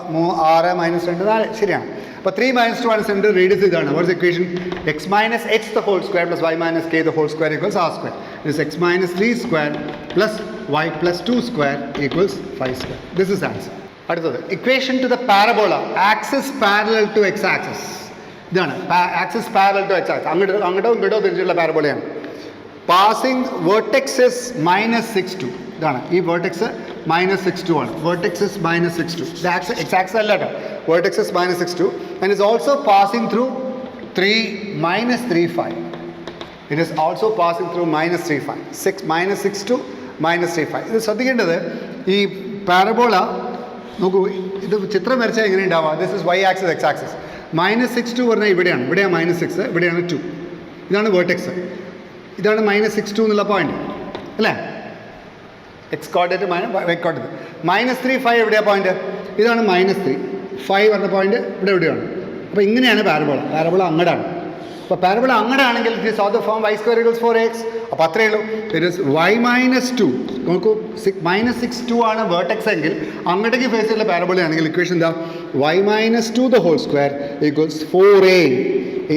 6 -2 4 ശരിയാണ്. അപ്പോൾ 3 - 2 ആണ് സെൻറ്റർ, റേഡിയസ് ഇതാണ്. What's equation? X minus x the whole square plus y minus k the whole square equals r square. This x minus 3 square plus y plus 2 square equals 5 square. This is answer. അടുത്തത് equation to the parabola axis parallel to x axis. ഇതാണ് axis parallel to x axis. അങ്ങോട്ടോ ഇങ്ങോട്ടോ തിരിച്ചുള്ള പാരബോളയാണ്. Passing വേർട്ടെക്സസ് -6 ഇതാണ്. ഈ vertex -6 ആണ്. വേർട്ടെക്സസ് -6. ഇത് X axis അല്ല കേട്ടോ. വേർട്ടെക്സസ് -6 and is also passing through 3 -3 5. It is also passing through -3 5. -6 to -3 5. ഇത് ശ്രദ്ധിക്കേണ്ടത്, ഈ പാരബോള നോക്കൂ, ഇത് ചിത്രം വരച്ചാൽ എങ്ങനെ ഉണ്ടാവുക? This is Y axis X axis. -6 പറഞ്ഞാൽ ഇവിടെയാണ് -6, ഇവിടെയാണ് 2. ഇതാണ് വേർട്ടെക്സ്, ഇതാണ് -62 എന്നുള്ള പോയിന്റ് അല്ലേ? X coordinate Y coordinate. -3 5 എവിടെയാണ് പോയിന്റ്? ഇതാണ് -3 5 പറഞ്ഞ പോയിന്റ് ഇവിടെ എവിടെയാണ്. അപ്പോൾ ഇങ്ങനെയാണ് പാരബോള. പാരബോള അങ്ങടാണ്. അപ്പോൾ പാരബോള അങ്ങടാണെങ്കിൽ it is of the form y square equals 4x. അപ്പോൾ അത്രയേ ഉള്ളൂ. It is y -2. നോക്കൂ, -62 ആണ് വേർട്ടെക്സ് എങ്കിൽ അങ്ങോട്ടേക്ക് ഫേസ് ചെയ്യുന്ന പാരബോള ആണെങ്കിൽ ഇക്വേഷൻ എന്താ? y -2 the whole square equals 4a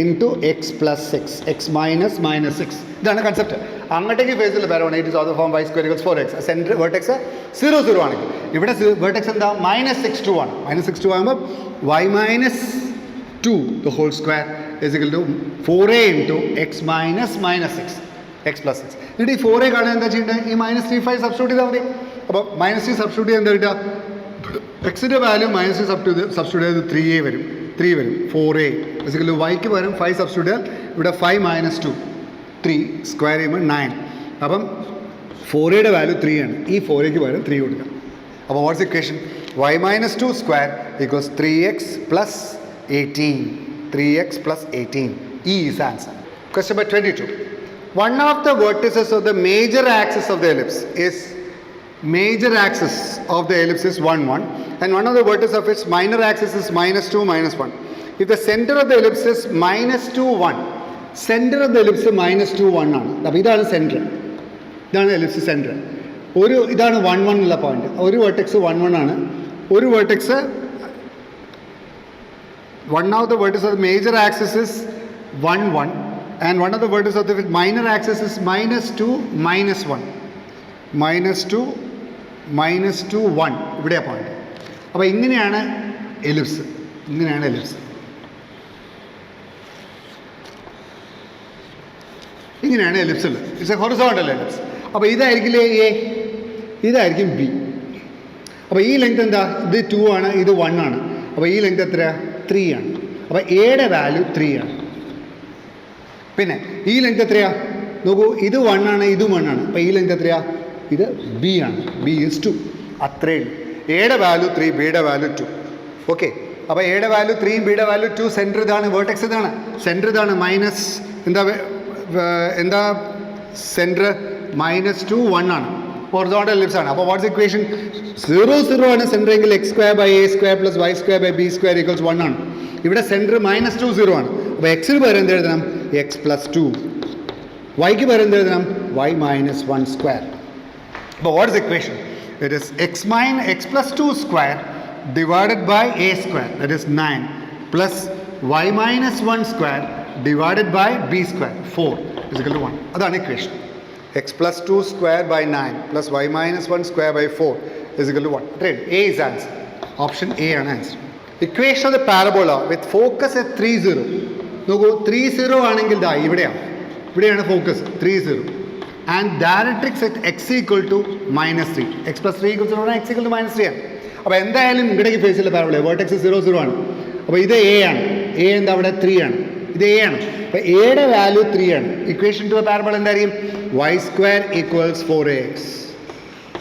into X plus 6 X minus -6. ഇതാണ് കൺസെപ്റ്റ്. അങ്ങോട്ടേക്ക് ഫേസ് ചെയ്യുന്ന parabola it is of the form y square equals 4x. Centre vertex 0 0 ആണെങ്കിൽ ഇവിടെ വേർട്ടെക്സ് എന്താ? -62 ആണ്. -62 ആകുമ്പോൾ y -2 the whole square is equal to 4a into x minus -6 x plus 6. എന്നിട്ട് ഈ 4a കാണാൻ എന്താ ചെയ്യേണ്ടത്? ഈ -3 5 സബ്സ്റ്റിറ്റ്യൂട്ട് ചെയ്താൽ മതി. അപ്പോൾ -3 സബ്സ്റ്റിറ്റ്യൂട്ട് ചെയ്യാൻ എന്താ കിട്ടുക? എക്സിൻ്റെ വാല്യൂ -3 സബ്സ്റ്റിറ്റ്യൂട്ട് ചെയ്ത് 3a വരും. 3 വരും. 4a is equal to yക്ക് പകരം 5 സബ്സ്റ്റിറ്റ്യൂട്ട് ചെയ്താൽ ഇവിടെ 5 - 2 3 സ്ക്വയർ ചെയ്യുമ്പോൾ 9. അപ്പം 4a വാല്യൂ 3 ആണ്. ഈ 4aക്ക് പകരം 3 കൊടുക്കാം. അപ്പോൾ what's equation? y -2 square equals 3x plus 18. 3x plus 18. E is answer. Question number 22. One of the vertices of the major axis of the ellipse is 1 1 and one of the vertices of its minor axis is -2 -1. If the center of the ellipse is -2 1, center of the ellipse -2 1 ആണ്. അപ്പോൾ ഇതാണ് centre, ഇതാണ് ellipse centre. ഇതാണ് 1 1 ഉള്ള point. ഒരു vertex 1 1 ആണ്. ഒരു vertex one of the vertices of the major axis is 1 1 and one of the vertices of the minor axis is -2 -1. -2 -1 ഇവിടെ പോയിന്റ്. അപ്പോൾ ഇങ്ങനെയാണ് എലിപ്സ്. ഇങ്ങനെയാണ് എലിപ്സ്. ഇങ്ങനെയാണ് എലിപ്സ് ഉള്ളത്. It's A horizontal ellipse. അപ്പോൾ ഇതായിരിക്കില്ലേ എ, ഇതായിരിക്കും ബി. അപ്പോൾ ഈ ലെങ്ത് എന്താ? ഇത് 2 ആണ്, ഇത് 1 ആണ്. അപ്പോൾ ഈ ലെങ്ത് എത്രയാണ്? 3 ആണ്. അപ്പോൾ എയുടെ വാല്യൂ 3 ആണ്. പിന്നെ ഈ ലെങ്ത് എത്രയാണ്? നോക്കൂ, ഇത് 1 ആണ്, ഇതും 1 ആണ്. അപ്പോൾ ഈ ലെങ്ത് എത്രയാണ്? ഇത് ബി ആണ്. B is 2. അത്രയേ ഉള്ളൂ. എയുടെ വാല്യൂ 3, ബിയുടെ വാല്യൂ 2. ഓക്കെ. അപ്പോൾ എയുടെ വാല്യൂ 3, ബിയുടെ വാല്യൂ 2. സെൻറ്റർ ഇതാണ്, വേർട്ടെക്സ് ഇതാണ്. സെൻറ്റർ ഇതാണ്. എന്താ സെൻറ്റർ? -2 1 ആണ്. ഹൊറിസോണ്ടൽ എലിപ്സ് ആണ്. അപ്പോൾ വാട്ട്സ് ഇക്വേഷൻ? 0 0 ആണ് സെൻറ്റർ എങ്കിൽ x square by a square plus y square by b square equals 1 ആണ്. ഇവിടെ സെൻറ്റർ -2 0 ആണ്. അപ്പോൾ എക്സിന് പകരം എന്ത് എഴുതണം? x plus 2. വൈക്ക് പകരം എന്ത് എഴുതണം? y -1 square. അപ്പോൾ what's equation? It is x plus 2 square divided by a square that is 9 plus y -1 square divided by b square 4 is equal to 1. അതാണ് equation. x plus 2 square by 9 plus y minus 1 square by 4 is equal to 1. Right. A is answer. Option A ആണ് answer. Equation of the parabola with focus at 3 0. നോക്കൂ, 3 0 ആണെങ്കിൽ ദാ ഇവിടെയാണ് focus 3 0 and directrix at x equal to -3. x plus 3 equals to x equal to -3 ആണ്. അപ്പോൾ എന്തായാലും ഇവിടേക്ക് face ചെയ്യുന്ന പാരബോള വേർട്ടെക്സ് 0 0 ആണ്. അപ്പോൾ ഇത് A ആണ്. A എന്താ അവിടെ? 3 ആണ്. ഇത് എ ആണ്. അപ്പോൾ എയുടെ വാല്യൂ 3 ആണ്. ഇക്വേഷൻ ടു എ പാരബോള എന്തായിരിക്കും? Y square equals 4ax.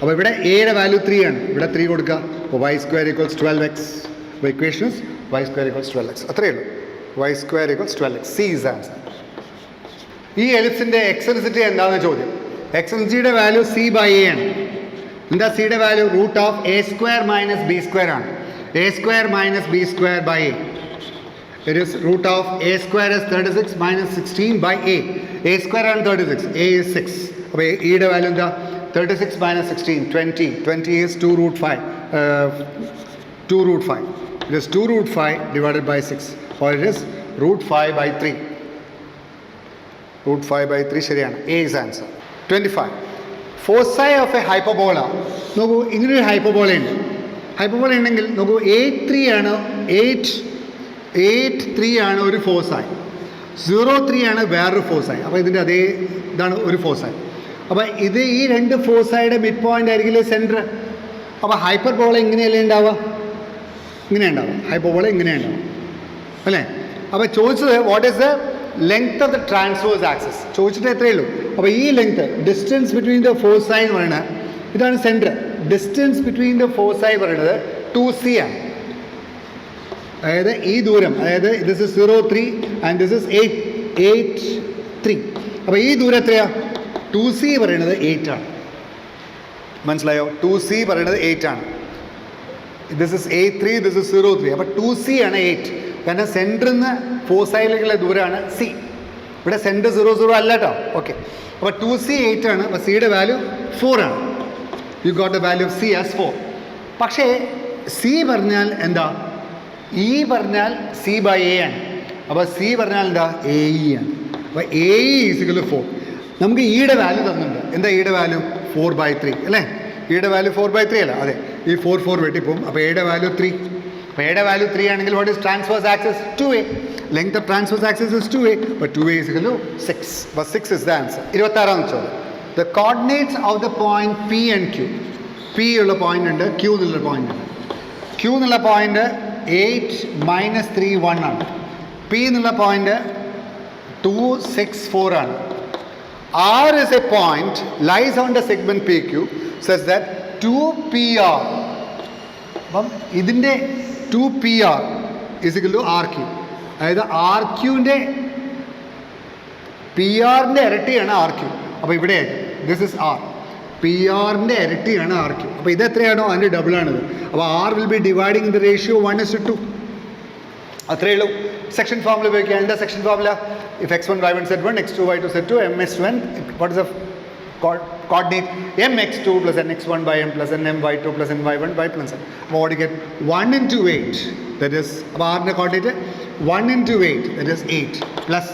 അപ്പോൾ ഇവിടെ എയുടെ വാല്യൂ 3 ആണ്, ഇവിടെ 3 കൊടുക്കുക. അപ്പോൾ വൈ സ്ക്വയർ ഈക്വൽസ് 12x. അപ്പോൾ equation Y square equals 12x. അത്രയേ ഉള്ളൂ. Y square equals 12x. C is answer. ഈ എലിപ്സിൻ്റെ എക്സെൻട്രിസിറ്റി എന്താണെന്ന് ചോദ്യം. എക്സെൻട്രിസിറ്റിയുടെ വാല്യൂ സി ബൈ എ ആണ്. എന്താ സിയുടെ value? Root of A square minus B square ആണ്. A square minus B square by A. It is root of A square is 36 minus 16 by A. A square ആണ് 36, A is 6. അപ്പോൾ ഇയുടെ value എന്താ? 36 minus 16, 20. 20 is 2 root 5. 2 root 5. It is 2 root 5 divided by 6. Or it is root 5 by 3. Root 5 by 3 ശരിയാണ്. A is answer. 25. Foci of a hyperbola. നോക്കൂ, ഇങ്ങനൊരു hyperbola ഉണ്ട്. Hyperbola ഉണ്ടെങ്കിൽ നോക്കൂ, 8 3 ആണ് ഒരു ഫോസായി, 0 3 ആണ് വേറൊരു ഫോസായി. അപ്പോൾ ഇതിൻ്റെ അതേ ഇതാണ് ഒരു ഫോസായി. അപ്പോൾ ഇത് ഈ രണ്ട് ഫോസൈഡ് മിഡ് പോയിൻ്റ് ആയിരിക്കില്ലേ സെൻറ്റർ. അപ്പോൾ ഹൈപ്പർബോള ഇങ്ങനെയല്ലേ ഉണ്ടാവുക? ഇങ്ങനെ ഉണ്ടാവുക. ഹൈപ്പർബോള ഇങ്ങനെ ഉണ്ടാവും അല്ലേ? അപ്പോൾ ചോദിച്ചത് what is the length of the transverse axis ചോദിച്ചിട്ട് എത്രയേ ഉള്ളൂ. അപ്പോൾ ഈ ലെങ്ത് ഡിസ്റ്റൻസ് ബിറ്റ്വീൻ ദ ഫോസൈ എന്ന് പറയുന്നത് ഇതാണ് സെൻറ്റർ. ഡിസ്റ്റൻസ് ബിറ്റ്വീൻ ദ ഫോസൈ പറയുന്നത് 2c ആണ്. അതായത് ഈ ദൂരം, അതായത് this is 0 3 and this is 8 3. അപ്പോൾ ഈ ദൂരം എത്രയാണ്? 2c പറയുന്നത് 8 ആണ്. മനസ്സിലായോ? 2c പറയുന്നത് 8 ആണ്. This is 8 3, this is 0 3. അപ്പോൾ 2c ആണ് 8. കാരണം സെൻറ്ററിൽ നിന്ന് ഫോസൈലേക്കുള്ള ദൂരമാണ് സി. ഇവിടെ സെൻറ്റർ 0 0 അല്ല കേട്ടോ. ഓക്കെ, അപ്പോൾ 2c 8 ആണ്. അപ്പോൾ സിയുടെ വാല്യൂ 4 ആണ്. You got the value of C as 4. പക്ഷേ സി പറഞ്ഞാൽ എന്താ? ഇ പറഞ്ഞാൽ സി ബൈ എ ആണ്. അപ്പോൾ സി പറഞ്ഞാൽ എന്താ? എ ഇ ആണ്. അപ്പോൾ എ ഇ ഈസിക്കൽ 4. നമുക്ക് ഇയുടെ വാല്യൂ തന്നിട്ടുണ്ട്. എന്താ ഇയുടെ വാല്യൂ? 4/3 അല്ലേ? ഇയുടെ വാല്യൂ 4/3 അല്ല? അതെ. ഈ 4 4 വെട്ടിപ്പോവും. അപ്പോൾ എയുടെ വാല്യൂ 3. അപ്പോൾ എയുടെ വാല്യൂ 3 ആണെങ്കിൽ what is transverse axis? 2a. Length of transverse axis is 2a. അപ്പോൾ 2a ഈസിക്കൽ 6. അപ്പോൾ 6 ഇസ് ദ ആൻസർ. 26ാമത്തെ ചോദ്യം. The coordinates of the point P and Q. P ഉള്ള പോയിന്റ് ഉണ്ട്, ക്യൂ എന്നുള്ള പോയിന്റ് ഉണ്ട്. ക്യൂ എന്നുള്ള പോയിന്റ് 8 -3 1 ആണ്. പി എന്നുള്ള പോയിന്റ് 2 6 4 ആണ്. R is a point lies on the segment PQ such that 2PR. അപ്പം ഇതിൻ്റെ 2PR is equal to RQ. അതായത് RQൻ്റെ PR-ൻ്റെ ഇരട്ടിയാണ് RQ. അപ്പോൾ ഇവിടെ ദിസ് ഇസ് R. PR-ൻ്റെ ഇരട്ടിയാണ് RQ. അപ്പോൾ ഇത് എത്രയാണോ അതിൻ്റെ ഡബിളാണിത്. അപ്പോൾ R will be dividing the ratio 1:2. അത്രയേ ഉള്ളൂ. സെക്ഷൻ ഫോർമുല ഉപയോഗിക്കുക. എന്താ section formula? If x1 y1 z1 x2 y2 z2 mx1, what is the coordinate? mx2 plus nx1 by m plus nmy2 plus ny1 by plus n. What do you get? 1 into 8, that is r ന്റെ coordinate 1 into 8, that is 8, plus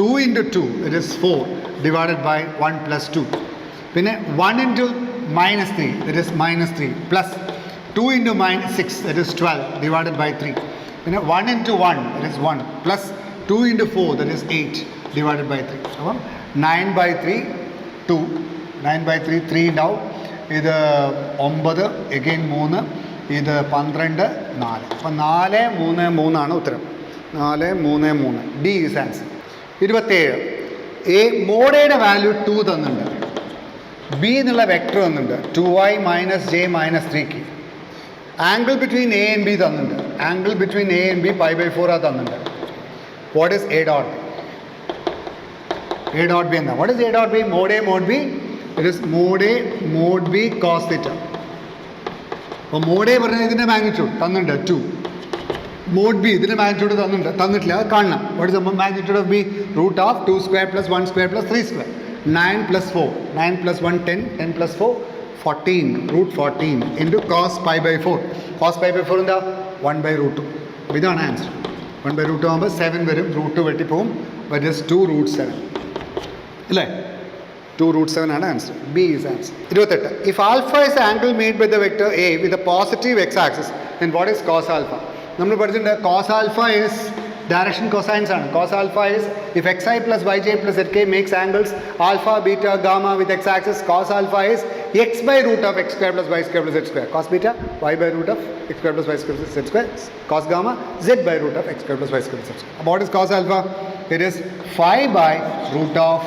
2 into 2, that is 4, divided by 1 plus 2. പിന്നെ 1 into -3, that is -3, plus 2 into -6, that is 12, divided by 3. പിന്നെ 1 into 1, that is 1, plus 2 into 4, that is 8, divided by 3. അപ്പം 9/3 2, 9/3 3 ഉണ്ടാവും. ഇത് 9, again 3, ഇത് 12 4. അപ്പം 4 3 3 ആണ് ഉത്തരം. 4 3 3. D is answer. 27. എ മോഡയുടെ വാല്യൂ 2 തന്നിട്ടുണ്ട്. ബി എന്നുള്ള വെക്ടർ തന്നിട്ടുണ്ട് 2y - j - 3k. Angle between A and B തന്നിട്ടുണ്ട്. Angle between A and B π/4 ആ തന്നിട്ടുണ്ട്. What is A dot B? A dot B എന്താ? What is A dot B? Mod A mod B. It is mod A mod B cos theta. അപ്പോൾ mod A പറഞ്ഞാൽ ഇതിൻ്റെ magnitude തന്നിട്ടുണ്ട് 2. mod B ഇതിൻ്റെ magnitude തന്നിട്ടില്ല, അത് കാണണം. What is the magnitude of B? Root of 2 square plus 1 square plus 3 square. 9 plus 4. 9 plus 1 10. 10 plus 4 14. Root 14 into cos π/4. Cos π/4 എന്താ? 1/√2. അപ്പോൾ ഇതാണ് ആൻസർ. 1/√2 ആകുമ്പോൾ 7 വരും. √2 വെട്ടിപ്പോവും. ബട്ട് ഇസ് 2√7 അല്ലേ? 2√7 ആണ് answer. B is answer. 28. If alpha is angle made by the vector A with A positive x axis then what is cos alpha? നമ്മൾ പഠിച്ചിട്ടുണ്ട് cos alpha is direction cosines ആണ്. Cos alpha is if x i plus y j plus z k makes angles alpha beta gamma with x axis. Cos alpha is x/√of x square plus y square plus z square. Cos beta y/√of x square plus y square plus z square. Cos gamma z/√of x square plus y square plus z square. What is cos alpha? it is 5 by root of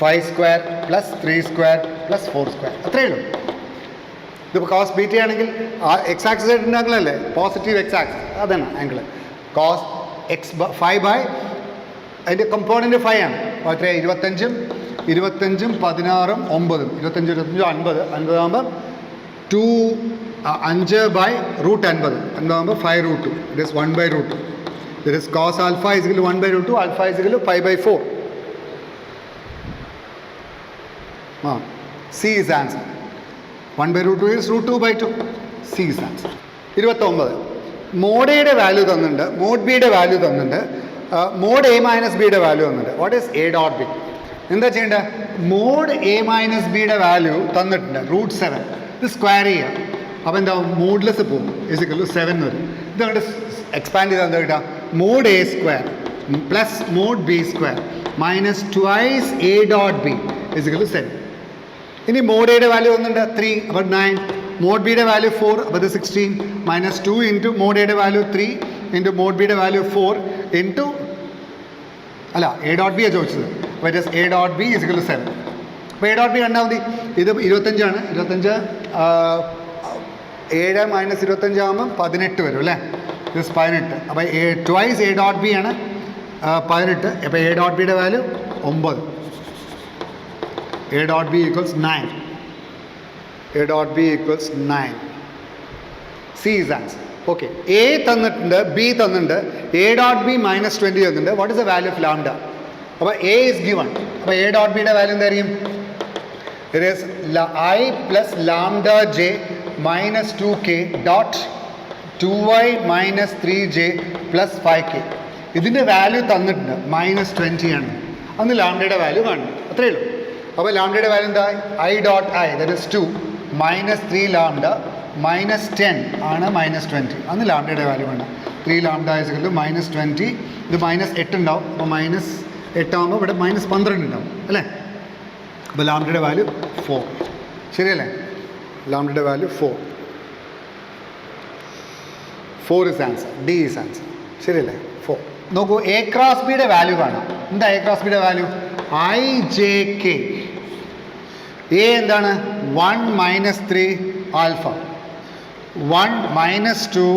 5 square plus 3 square plus 4 square. അത്രയേ ഉള്ളൂ. ഇതിപ്പോൾ cos beta ആണെങ്കിൽ X axis ആയിട്ടുള്ള ആംഗിളല്ലേ, positive x axis, അതാണ് angle. Cos X 5 by അതിൻ്റെ component 5 ആണ്. അപ്പോൾ എത്രയാണ്? 25 16 9 25 50 50 5 by root 50 50 5 root 2. It is 1 by root 2. That is cos alpha is equal to 1 by root 2, alpha is equal to pi by 4. C is answer. 1 by root 2 is root 2 by 2. C is answer. 29. Mod A യുടെ value തന്നിട്ടുണ്ട്, mode B യുടെ value തന്നിട്ടുണ്ട്, mode A minus ബിയുടെ value തന്നിട്ടുണ്ട്. What is A dot B? എന്താ ചെയ്യേണ്ടത്? Mode A minus ബിയുടെ value തന്നിട്ടുണ്ട് റൂട്ട് 7. ഇത് സ്ക്വയർ ചെയ്യുക. അപ്പോൾ എന്താ? മോഡ്ലെസ് പോകും. ഇസിക്കൽ 7 വരും. ഇത് അങ്ങോട്ട് എക്സ്പാൻഡ് ചെയ്താൽ എന്താ കിട്ടുക? Mod A square plus mod B square minus twice A dot B is equal 7. ഇനി മോഡ് എയുടെ വാല്യൂ വന്നിട്ടുണ്ട് 3, അപ്പോൾ 9. മോഡ് ബിയുടെ വാല്യൂ 4, അപ്പോൾ ഇത് 16 മൈനസ് 2 ഇൻറ്റു മോഡ് എയുടെ വാല്യൂ 3 ഇൻറ്റു മോഡ് ബിയുടെ വാല്യൂ 4 ഇൻറ്റു അല്ല എ ഡോട്ട് ബി ആണ് ചോദിച്ചത്. അപ്പോൾ it is A dot B is equal 7. അപ്പോൾ എ ഡോട്ട് ബി കണ്ടാൽ മതി. ഇത് 25 ആണ്. 25 7 മൈനസ് 25 ആകുമ്പോൾ 18 വരും അല്ലേ? ഇത് 18. അപ്പോൾ ട്വൈസ് എ ഡോട്ട് ബി ആണ് 18. അപ്പോൾ എ ഡോട്ട് ബിയുടെ value 9. A dot B equals 9. A dot B equals 9. C is answer. Okay, A തന്നിട്ടുണ്ട്, ബി തന്നിട്ടുണ്ട്, എ ഡോട്ട് ബി മൈനസ് 20 തന്നിട്ടുണ്ട്. What is the value of lambda? അപ്പോൾ A is given. അപ്പോൾ A dot ബിയുടെ value എന്തായിരിക്കും? It is I plus lambda J minus 2k dot 2y minus 3j plus 5k. ഇതിൻ്റെ value തന്നിട്ടുണ്ട് minus 20 ആണ്. അന്ന് ലാംഡയുടെ വാല്യൂ കാണണം. അത്രയേ ഉള്ളൂ. അപ്പോൾ ലാംഡയുടെ വാല്യൂ എന്താ? I dot I that is 2 minus 3 lambda minus 10 ആണ് മൈനസ് 20. അന്ന് ലാംഡയുടെ വാല്യൂ വേണം. 3 lambda is equal to minus 20. ഇത് മൈനസ് 8 ഉണ്ടാവും. അപ്പോൾ മൈനസ് 8 ആകുമ്പോൾ ഇവിടെ മൈനസ് 12 ഉണ്ടാവും അല്ലേ? അപ്പോൾ ലാംഡയുടെ വാല്യൂ 4. ശരിയല്ലേ? ലാംഡയുടെ value 4. 4 is answer. D is answer. ശരിയല്ലേ? 4. നോക്കൂ, എ ക്രോസ് ബിയുടെ വാല്യൂ കാണാം. എന്താ എ ക്രോസ് ബിയുടെ വാല്യൂ? IJK. എ എന്താണ്? 1 മൈനസ് 3 ആൽഫ, 1 മൈനസ് 2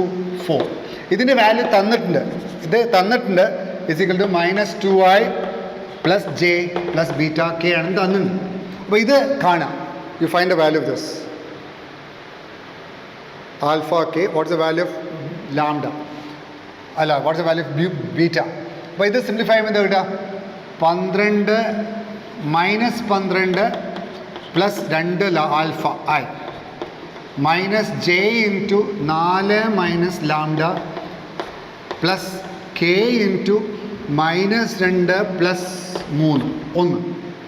4. ഇതിൻ്റെ വാല്യൂ തന്നിട്ടുണ്ട്. ഇത് തന്നിട്ടുണ്ട് is equal to minus 2i plus j plus beta k ആണ് തന്നിട്ടുണ്ട്. അപ്പോൾ ഇത് കാണാം. You find the value of this alpha k. What's the value of lambda? അല്ല, what's the value of beta? അപ്പോൾ ഇത് സിംപ്ലിഫൈ ചെയ്യുമ്പോൾ എന്താ കിട്ടുക? 12 minus 12 plus 2 alpha i minus j into 4 minus lambda plus k into minus 2 plus 3 1.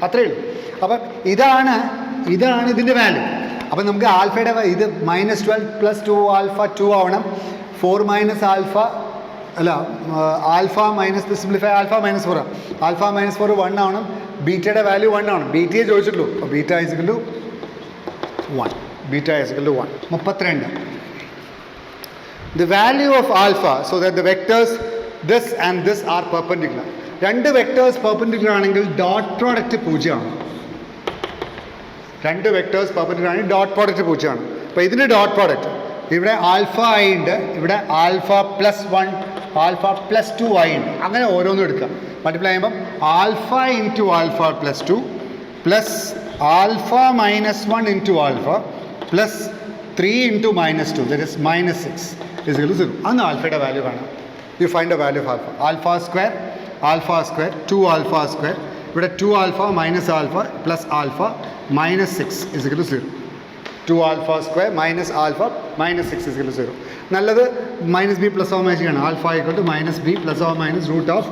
അത്രയേ ഉള്ളൂ. അപ്പം ഇതാണ് ഇതിൻ്റെ വാല്യൂ. അപ്പം നമുക്ക് ആൽഫയുടെ ഇത് മൈനസ് 12 പ്ലസ് 2 ആൽഫ 2 ആവണം. 4 മൈനസ് ആൽഫ അല്ല alpha minus simplify alpha minus 4. Alpha minus 4 1 ആവണം. ബീറ്റയുടെ വാല്യൂ 1 ആണ്. ബീറ്റയെ ചോദിച്ചിട്ടുള്ളൂ. അപ്പോൾ beta is equal to 1. Beta is equal to 1. 32. The value of alpha so that the vectors this and this are perpendicular. രണ്ട് vectors perpendicular ആണെങ്കിൽ dot product 0 ആണ്. രണ്ട് vectors perpendicular ആണെങ്കിൽ ഡോട്ട് പ്രോഡക്റ്റ് 0 ആണ്. അപ്പോൾ ഇതിൻ്റെ ഡോട്ട് പ്രോഡക്റ്റ് ഇവിടെ ആൽഫ ഐ ഉണ്ട്, ഇവിടെ alpha plus 1 alpha plus 2 I ഉണ്ട്. അങ്ങനെ ഓരോന്നും എടുക്കാം. മൾട്ടിപ്ലൈ ചെയ്യുമ്പം alpha into alpha plus 2 plus alpha minus 1 into alpha plus 3 into minus 2 that is minus 6 is equal to 0. അന്ന് ആൽഫയുടെ വാല്യൂ കാണാം. You find the value of alpha. Alpha square 2 alpha square ഇവിടെ 2 alpha minus alpha plus alpha minus 6 is equal to 0. 2 alpha square minus alpha minus 6 is equal to 0. നല്ലത് minus B plus or minus ആണ്. Alpha equal to minus B plus or minus root of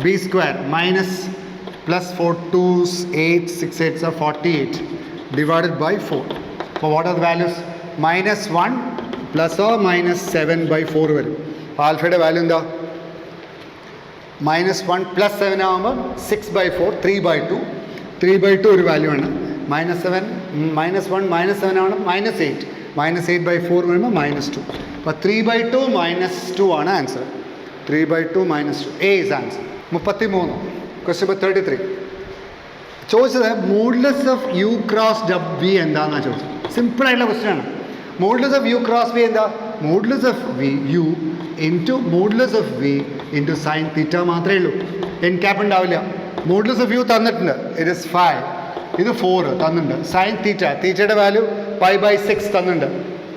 B square minus plus 4 2s 8 6 8s are 48 divided by 4. അപ്പോൾ what are the values? Minus 1 plus or minus 7 by 4 വരും. ആൽഫയുടെ value എന്താ? Minus 1 plus 7 ആകുമ്പോൾ 6 by 4 3/2. 3/2 ഒരു value ആണ്. Minus 1 minus 7 ആണ് minus 8. Minus 8/4 വരുമ്പോൾ minus 2. അപ്പോൾ 3/2 മൈനസ് 2 ആണ് answer. 3/2 minus 2 a is answer. 33. Question number 33. ചോദിച്ചത് modulus of u cross v എന്താണെന്നാണ് ചോദിച്ചത്. സിമ്പിളായിട്ടുള്ള ക്വസ്റ്റ്യൻ ആണ്. Modulus of u cross v എന്താ? Modulus of v u into modulus of v into sine theta മാത്രമേ ഉള്ളൂ. എൻ ക്യാപ്പ് ഉണ്ടാവില്ല. Modulus of u തന്നിട്ടുണ്ട്, ഇറ്റ് ഇസ് 5, ഇത് 4 തന്നിട്ടുണ്ട്. സൈൻ തീറ്റ, തീറ്റയുടെ വാല്യൂ π/6 തന്നിട്ടുണ്ട്.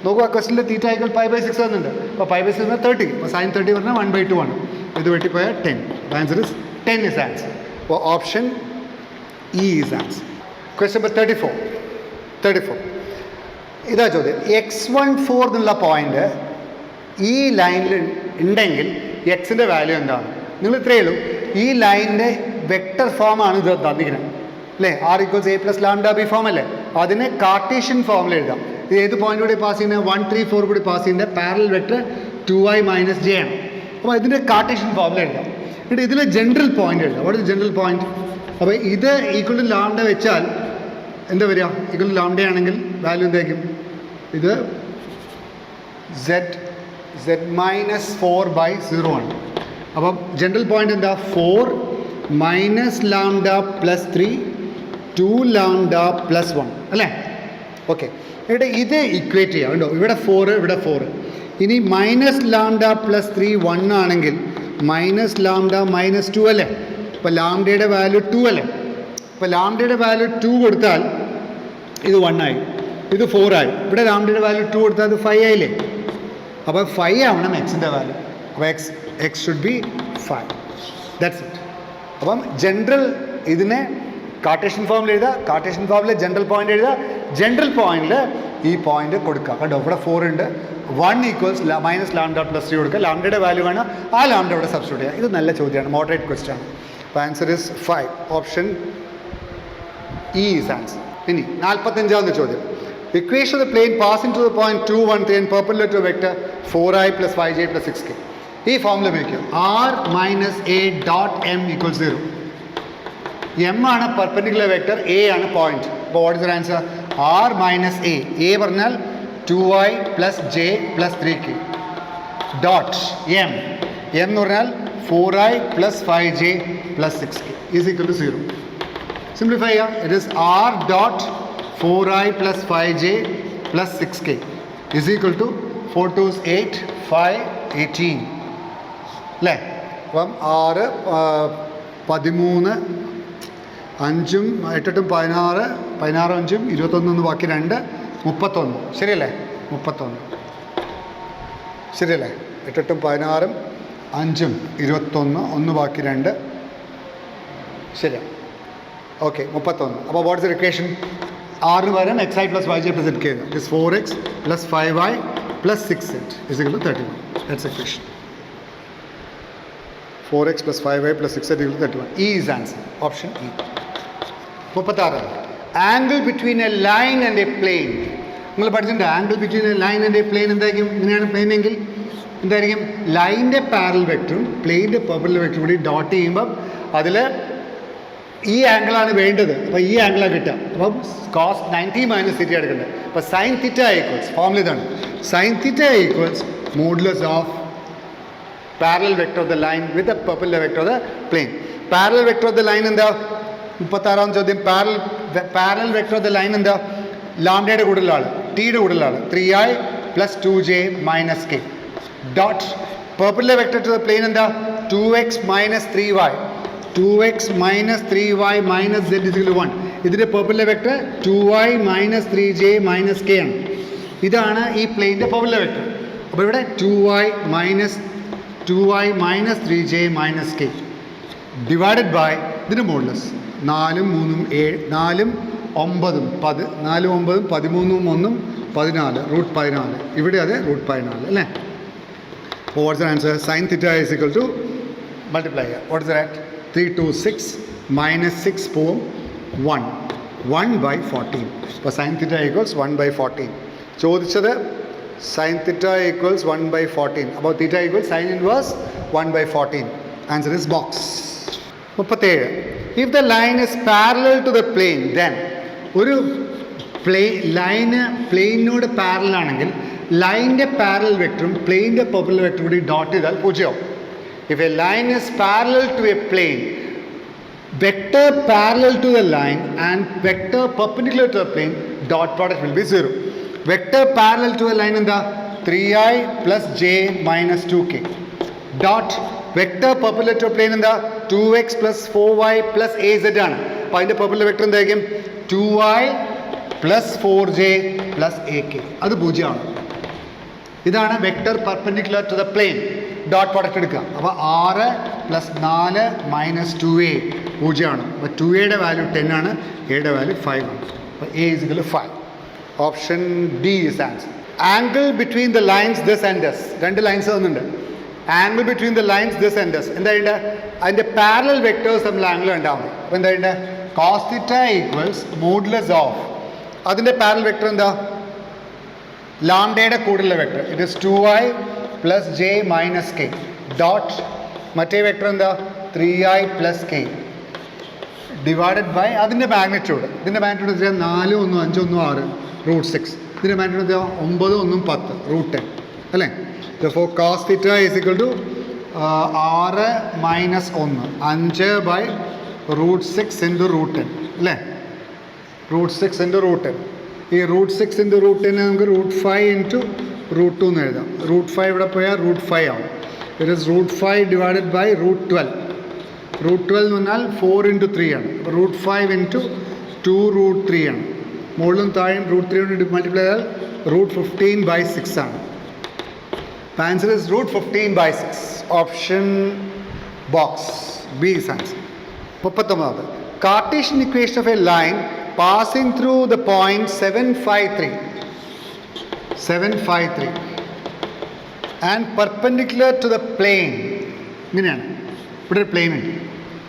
നോക്കുക ക്വസ്റ്റിൻ്റെ തീറ്റ ആയിക്കോൾ π/6 തന്നിട്ടുണ്ട്. അപ്പോൾ π/6 പറഞ്ഞാൽ 30, അപ്പോൾ സൈൻ 30 പറഞ്ഞാൽ 1/2 ആണ്. ഇത് വെട്ടിപ്പോയാൽ 10. Answer is 10 is answer. അപ്പോൾ option E is answer. Question number 34. ഇതാ ചോദ്യം. x14 എന്നുള്ള പോയിന്റ് ഈ ലൈനിൽ ഉണ്ടെങ്കിൽ എക്സിൻ്റെ വാല്യൂ എന്താണ്? നിങ്ങൾ ഇത്രയേ ഉള്ളൂ. ഈ ലൈനിൻ്റെ വെക്റ്റർ ഫോമാണ് ഇത് തന്നിരിക്കുന്നത് അല്ലേ? r = a + λb ഫോം അല്ലേ? അതിനെ കാർട്ടീഷ്യൻ ഫോമിൽ എഴുതാം. ഇത് ഏത് പോയിന്റ് കൂടി പാസ് ചെയ്യുന്നത്? 1, 3, 4 കൂടി പാസ് ചെയ്യുന്ന പാരലൽ വെക്റ്റർ 2i - j ആണ്. അപ്പോൾ ഇതിൻ്റെ കാർട്ടീഷ്യൻ ഫോമിൽ എഴുതാം. എന്നിട്ട് ഇതിൽ ജനറൽ പോയിന്റ് എഴുതാം. What is general point? അപ്പോൾ ഇത് ഈക്വൽ ടു ലാംഡ വെച്ചാൽ എന്താ വരിക? ഈക്വൽ ടു ലാംഡ ആണെങ്കിൽ വാല്യൂ എന്തായിരിക്കും? ഇത് z - 4/0 ആണ്. അപ്പം ജനറൽ പോയിന്റ് എന്താ? 4 - λ + 3 2 λ + 1 അല്ലേ? ഓക്കെ. ഇവിടെ ഇത് ഇക്വേറ്റ് ചെയ്യാം കേട്ടോ. ഇവിടെ 4, ഇവിടെ 4. ഇനി -λ + 3 1 ആണെങ്കിൽ -λ -2 അല്ലേ? ഇപ്പോൾ ലാംഡയുടെ വാല്യൂ 2 അല്ലേ? ഇപ്പോൾ ലാംഡയുടെ വാല്യൂ 2 കൊടുത്താൽ ഇത് 1 ആയി, ഇത് 4 ആയി. ഇവിടെ ലാംഡയുടെ വാല്യൂ 2 കൊടുത്താൽ അത് 5 ആയില്ലേ? അപ്പോൾ 5 ആവണം എക്സിൻ്റെ വാല്യൂ. അപ്പോൾ X should be 5. That's it. അപ്പം ജനറൽ ഇതിനെ കാർട്ടീഷ്യൻ ഫോമിൽ എഴുതുക. കാർട്ടീഷ്യൻ ഫോമിൽ ജനറൽ പോയിന്റ് എഴുതുക. ജനറൽ പോയിന്റിൽ ഈ പോയിന്റ് കൊടുക്കുക കേട്ടോ. ഇവിടെ 4 ഉണ്ട്. 1 = -λ + 3 കൊടുക്കുക. ലാംഡയുടെ വാല്യൂ ആണ്, ആ ലാംഡ ഇവിടെ സബ്സ്റ്റിറ്റ്യൂട്ട് ചെയ്യുക. ഇത് നല്ല ചോദ്യമാണ്, മോഡറേറ്റ് ക്വസ്റ്റ്യൻ ആണ്. അപ്പോൾ answer is 5. Option E is answer. ഇനി 45ാമത്തെ ചോദ്യം. Equation of the plane passing to the point 2, 1, 3 perpendicular to vector 4i + 5j + 6k. ഈ ഫോമിൽ ഉപയോഗിക്കും. r - a dot m = 0. m ആണ് പെർപെൻഡിക്കുലർ വെക്റ്റർ, a ആണ് പോയിന്റ്. അപ്പോൾ what is the answer? r - a പറഞ്ഞാൽ 2i + j + 3k dot m എന്ന് പറഞ്ഞാൽ 4i + 5j + 6k is equal to 0. Simplify ചെയ്യുക. It is r dot 4i + 5j + 6k is equal to 4 2 8 5 18 അല്ലേ? അപ്പം 6 13 5 8 16 16 5 21 ബാക്കി 2 31 ശരിയല്ലേ? 31 ശരിയല്ലേ? 8 16 5 21 1 ബാക്കി 2 ശരിയാണ്. ഓക്കെ, 31. അപ്പോൾ വാട്ട്സ് ദ ഇക്വേഷൻ? r പകരം xi + yj + zk. It is 4x + 5y + 6z is equal to 31. That's the equation. 4x + 5y + 6z = 31. E is answer. Option E. 36. Angle between a line and a plane. നിങ്ങൾ പഠിച്ചിട്ടുണ്ട് angle between a line and a plane എന്തായിരിക്കും? ഇങ്ങനെയാണ് plain എങ്കിൽ എന്തായിരിക്കും? ലൈനിൻ്റെ parallel വെക്ടറും പ്ലെയിൻ്റെ perpendicular വെക്ടറും കൂടി ഡോട്ട് ചെയ്യുമ്പം അതിൽ ഈ ആംഗിളാണ് വേണ്ടത്. അപ്പോൾ ഈ ആംഗിളാണ് കിട്ടുക. അപ്പം cos 90 - θ എടുക്കേണ്ടത്. അപ്പോൾ sin θ = ഫോർമുല ഇതാണ്. sin θ = modulus of parallel vector of the line with the perpendicular vector of the plane. Parallel vector of the line എന്താ? 36ാം ചോദ്യം. Parallel vector of the line എന്താ? ലാംഡയുടെ കൂടുതലുള്ള ആൾ, ടിയുടെ കൂടുതലുള്ള ആൾ 3i + 2j - k dot perpendicular vector to the plane എന്താ? 2x - 3y 2x - 3y - z = 1. ഇതിൻ്റെ perpendicular vector 2y - 3j - k ആണ്. ഇതാണ് ഈ പ്ലെയിൻ്റെ പെർപെൻഡിക്കുലർ വെക്ടർ. അപ്പോൾ ഇവിടെ 2y - 3j - k divided by ഇതിൻ്റെ മോഡുലസ് 4 3 7 4 9 10 4 9 13 1 14 √14. ഇവിടെ അത് √14 അല്ലേ? അപ്പോൾ what's the answer? sin θ is equal to multiply ചെയ്യുക. What's that? 3 2 6 -6 പോവും 1/14. അപ്പോൾ sin θ = 1/14. ചോദിച്ചത് sin θ = 1/14. അപ്പോൾ θ = sin inverse 1/14. Answer is box. 37. If the line is parallel to the plane, then ഒരു ലൈന് പ്ലെയിനോട് പാരലൽ ആണെങ്കിൽ ലൈനിൻ്റെ പാരലൽ വെക്ടറും പ്ലെയിനിൻ്റെ പെർപെൻഡിക്കുലർ വെക്ടറും കൂടി ഡോട്ട് ചെയ്താൽ 0 ആവും. if a line is parallel to a plane, vector parallel to the line and vector perpendicular to the plane, dot product will be 0. Vector parallel to a line എന്താ 3i plus j minus 2k. Dot vector perpendicular to a plane എന്താ 2x plus 4y plus az ആണ്. അപ്പോൾ അതിൻ്റെ perpendicular vector എന്തായിരിക്കും 2y plus 4j plus ak. അത് 0 ആണ്. ഇതാണ് vector perpendicular to the plane. Dot product എടുക്കുക. അപ്പോൾ 6 പ്ലസ് 4 മൈനസ് 2a 0 ആണ്. അപ്പോൾ 2aയുടെ വാല്യൂ 10 ആണ്, എയുടെ വാല്യൂ 5 ആണ്. അപ്പോൾ a is equal to 5. Option D is answer. Angle between the lines this and this. രണ്ട് ലൈൻസ് തന്നിട്ടുണ്ട്. Angle between the lines this and this എന്താ ചെയ്യേണ്ടത്? അതിൻ്റെ പാരലൽ വെക്ടേഴ്സ് തമ്മിൽ ആംഗിൾ ഉണ്ടാവും. അപ്പോൾ എന്താ ചെയ്യേണ്ടത്? cos θ ഈക്വൽസ് മോഡുലസ് ഓഫ് അതിൻ്റെ പാരലൽ വെക്ടർ എന്താ? ലാംഡയുടെ കൂടെയുള്ള vector. It is 2i plus J minus K dot മറ്റേ വെക്ടർ എന്താ 3i plus K divided by അതിൻ്റെ മാഗ്നിറ്റ്യൂഡ്. ഇതിൻ്റെ മാഗ്നിറ്റ്യൂഡ് വെച്ചാൽ 4 1 5 1 6 റൂട്ട് 6. ഇതിൻ്റെ മാഗ്നിറ്റ്യൂഡ് എന്താ 9 1 10 റൂട്ട് 10 അല്ലേ? For cos θ is equal to 6 minus 1 5 by root 6 into root 10 അല്ലേ? Root 6 into root 10. ഈ റൂട്ട് 6 ഇൻറ്റു റൂട്ട് 10 നമുക്ക് റൂട്ട് 5 ഇൻറ്റു റൂട്ട് 2 എന്ന് എഴുതാം. റൂട്ട് 5 ഇവിടെ പോയാൽ റൂട്ട് 5 ആവും. It is root 5 divided by root 12. Root 12 എന്ന് പറഞ്ഞാൽ 4 ഇൻറ്റു 3 ആണ്. അപ്പോൾ റൂട്ട് 5 ഇൻറ്റു 2 റൂട്ട് 3 ആണ്. മുകളിലും താഴെയും റൂട്ട് 3 കൊണ്ട് മൾട്ടിപ്ലൈ ചെയ്താൽ റൂട്ട് 15 ബൈ 6 ആണ്. Answer is root 15 by 6. Option box B is answer. 39. Cartesian equation of a line passing through the point 753 and perpendicular to the plane. ഇങ്ങനെയാണ്. ഇവിടെ ഒരു പ്ലെയിൻ ഉണ്ട്.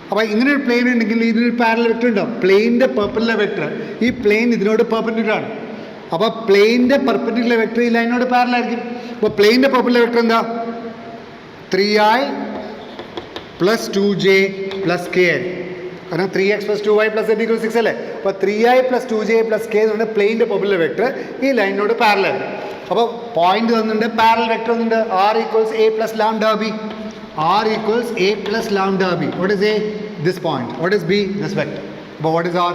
അപ്പോൾ ഇങ്ങനെ ഒരു പ്ലെയിൻ ഉണ്ടെങ്കിൽ ഇതിനൊരു പാരലൽ വെക്ടർ ഉണ്ടാവും. പ്ലെയിൻ്റെ പെർപെൻഡിക്കുലർ വെക്ടർ ഈ പ്ലെയിൻ ഇതിനോട് പെർപെൻഡിക്കുലർ ആണ്. അപ്പോൾ പ്ലെയിൻ്റെ പെർപെൻഡിക്കുലർ വെക്ടർ ഈ ലൈനോട് പാരലൽ ആയിരിക്കും. അപ്പോൾ പ്ലെയിൻ്റെ പെർപെൻഡിക്കുലർ വെക്ടർ എന്താ 3i plus 2j plus k ആയിരിക്കും. കാരണം 3x plus 2y plus z equals 6 അല്ലേ? അപ്പോൾ 3i plus 2j plus k എന്ന് പറഞ്ഞാൽ പ്ലെയിൻ്റെ പെർപെൻഡിക്കുലർ വെക്ടർ ഈ ലൈനിനോട് പാരലൽ. അപ്പോൾ പോയിന്റ് തന്നിട്ടുണ്ട്, പാരലൽ വെക്ടർ തന്നിട്ടുണ്ട്. r equals a plus lambda b. r equals a plus lambda b. What is a? This point. What is b? This vector. അപ്പോൾ what is r?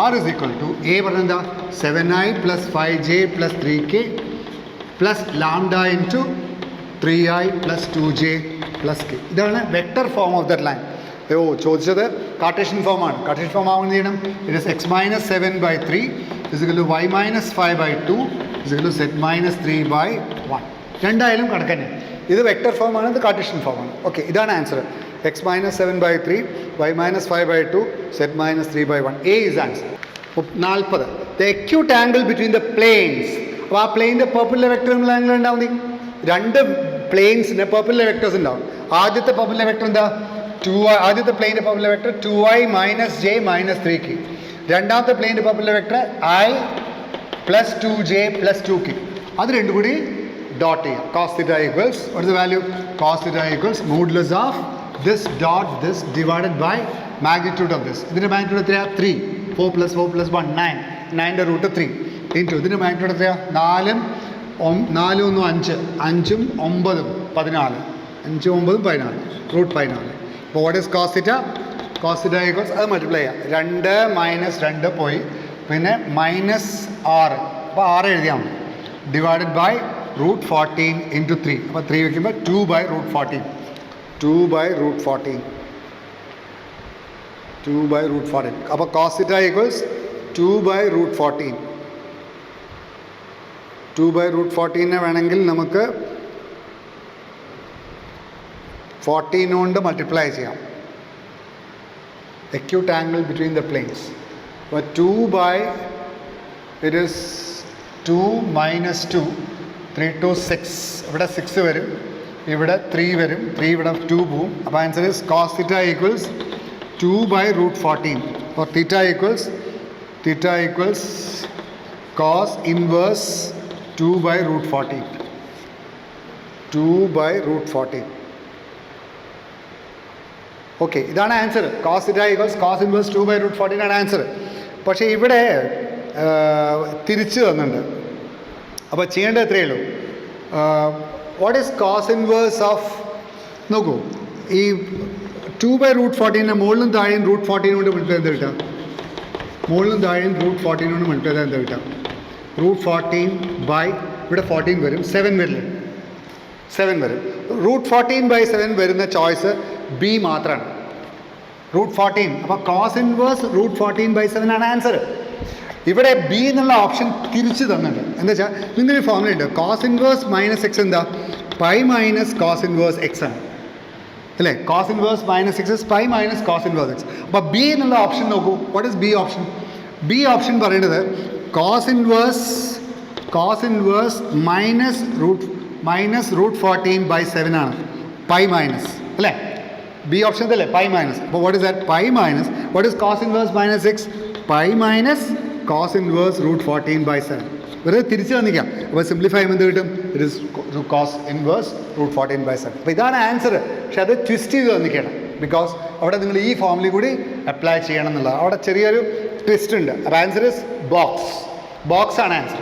r is equal to a പറഞ്ഞാൽ എന്താ 7i plus 5j plus 3k plus lambda into 3i plus 2j plus k. ഇതാണ് vector form of that line. ചോദിച്ചത് Cartesian ഫോമാണ്. Cartesian form ആവുന്ന ചെയ്യണം. It is x minus 7 by 3 is equal to y minus 5 by 2 is equal to z minus 3 by 1. രണ്ടായാലും കണക്കന്നെ. ഇത് vector ഫോമാണ്, ഇത് Cartesian ഫോമാണ്. ഓക്കെ, ഇതാണ് answer. x minus 7 by 3 y minus 5 by 2 z minus 3 by 1. A is answer. 40. The acute angle between the planes. അപ്പോൾ ആ പ്ലെയിൻ്റെ perpendicular vector നമ്മൾ ആംഗിൾ ഉണ്ടാവും. രണ്ട് പ്ലെയിൻസിന് പെർപെൻഡിക്കുലർ വെക്ടേഴ്സ് ഉണ്ടാവും. ആദ്യത്തെ പെർപെൻഡിക്കുലർ വെക്ടർ എന്താ 2i. ആദ്യത്തെ പ്ലെയിൻ്റെ perpendicular vector 2i minus j minus 3k. രണ്ടാമത്തെ പ്ലെയിൻ്റെ perpendicular vector i plus 2j plus 2k. അത് രണ്ടും കൂടി ഡോട്ട് ചെയ്യാം. cos θ equals what is the value? cos θ equals modulus of this dot this divided by magnitude of this. ഇതിൻ്റെ magnitude എത്രയാ 3. 4 plus 4 plus 1 9. 9ൻ്റെ root 3 into ഇതിൻ്റെ magnitude എത്രയാ 4 4 1 5 5ഉം 9ഉം 14 5 9 14 root 14. അപ്പോൾ what is cos θ? cos θ equals അത് multiply ചെയ്യാം. 2 minus 2 പോയി, പിന്നെ മൈനസ് 6. അപ്പോൾ 6 എഴുതിയാൽ മതി. Divided by root 14 into 3. അപ്പോൾ 3 വയ്ക്കുമ്പോൾ 2 by root 14. 2 by root 14. 2 by root 14. അപ്പോൾ cos θ equals 2 by root 14. 2 by root 14 വേണമെങ്കിൽ നമുക്ക് 14 കൊണ്ട് മൾട്ടിപ്ലൈ ചെയ്യാം. acute angle between the planes. But 2 by it is 2 minus 2 3 to 6. ഇവിടെ 6 വരും, ഇവിടെ 3 വരും, 3 ഇവിടെ 2 പോവും. അപ്പോൾ answer is cos θ equals 2 by root 14. or theta equals cos inverse 2 by root 14. 2 by root 14. Okay, ഇതാണ് answer. cos θ equals cos inverse 2 by root 14 ആണ് answer. പക്ഷേ ഇവിടെ തിരിച്ച് തന്നിട്ടുണ്ട്. അപ്പോൾ ചെയ്യേണ്ടത് എത്രയേ ഉള്ളൂ. What is cos inverse of, നോക്കൂ, ഈ 2/√14 മുകളിലും താഴെയും √14 കൊണ്ട് മൾട്ടിപ്ലൈ എന്താ കിട്ടുക? മുകളിലും താഴെയും √14 കൊണ്ട് മൾട്ടിപ്ലൈ ചെയ്താൽ എന്താ കിട്ടുക? √14 ഇവിടെ 14 വരും, 7 വരില്ലേ? 7 വരും. √14/7 വരുന്ന ചോയ്സ് ബി മാത്രമാണ്. √14. അപ്പോൾ കോസ് ഇൻവേഴ്സ് √14/7 ആണ് ആൻസർ. ഇവിടെ ബി എന്നുള്ള ഓപ്ഷൻ തിരിച്ച് തന്നിട്ടുണ്ട്. എന്താ വെച്ചാൽ നിങ്ങളൊരു ഫോർമുല ഉണ്ട്, കോസ് ഇൻവേഴ്സ് മൈനസ് എക്സ് എന്താ? Pi minus cos inverse x ആണ് അല്ലേ? Cos inverse minus x is pi minus cos inverse x. അപ്പോൾ ബി എന്നുള്ള ഓപ്ഷൻ നോക്കൂ. What is b option? B option പറയുന്നത് കോസ് ഇൻവേഴ്സ് മൈനസ് √14/7 ആണ്. Pi minus അല്ലേ? B option അല്ലേ? Pi minus. അപ്പോൾ what is that? Pi minus what is cos inverse minus x? Pi minus cos inverse √14/7. വെറുതെ തിരിച്ച് തന്നിക്കാം. അപ്പോൾ simplify എന്ത് കിട്ടും? It is cos inverse √14/7. അപ്പോൾ ഇതാണ് ആൻസർ. പക്ഷെ അത് ട്വിസ്റ്റ് ചെയ്ത് തന്നിക്കണം. ബിക്കോസ് അവിടെ നിങ്ങൾ ഈ ഫോമിലി കൂടി അപ്ലൈ ചെയ്യണം എന്നുള്ളത് അവിടെ ചെറിയൊരു ട്വിസ്റ്റ് ഉണ്ട്. അപ്പോൾ ആൻസർ ഇസ് ബോക്സ് ആണ് ആൻസർ.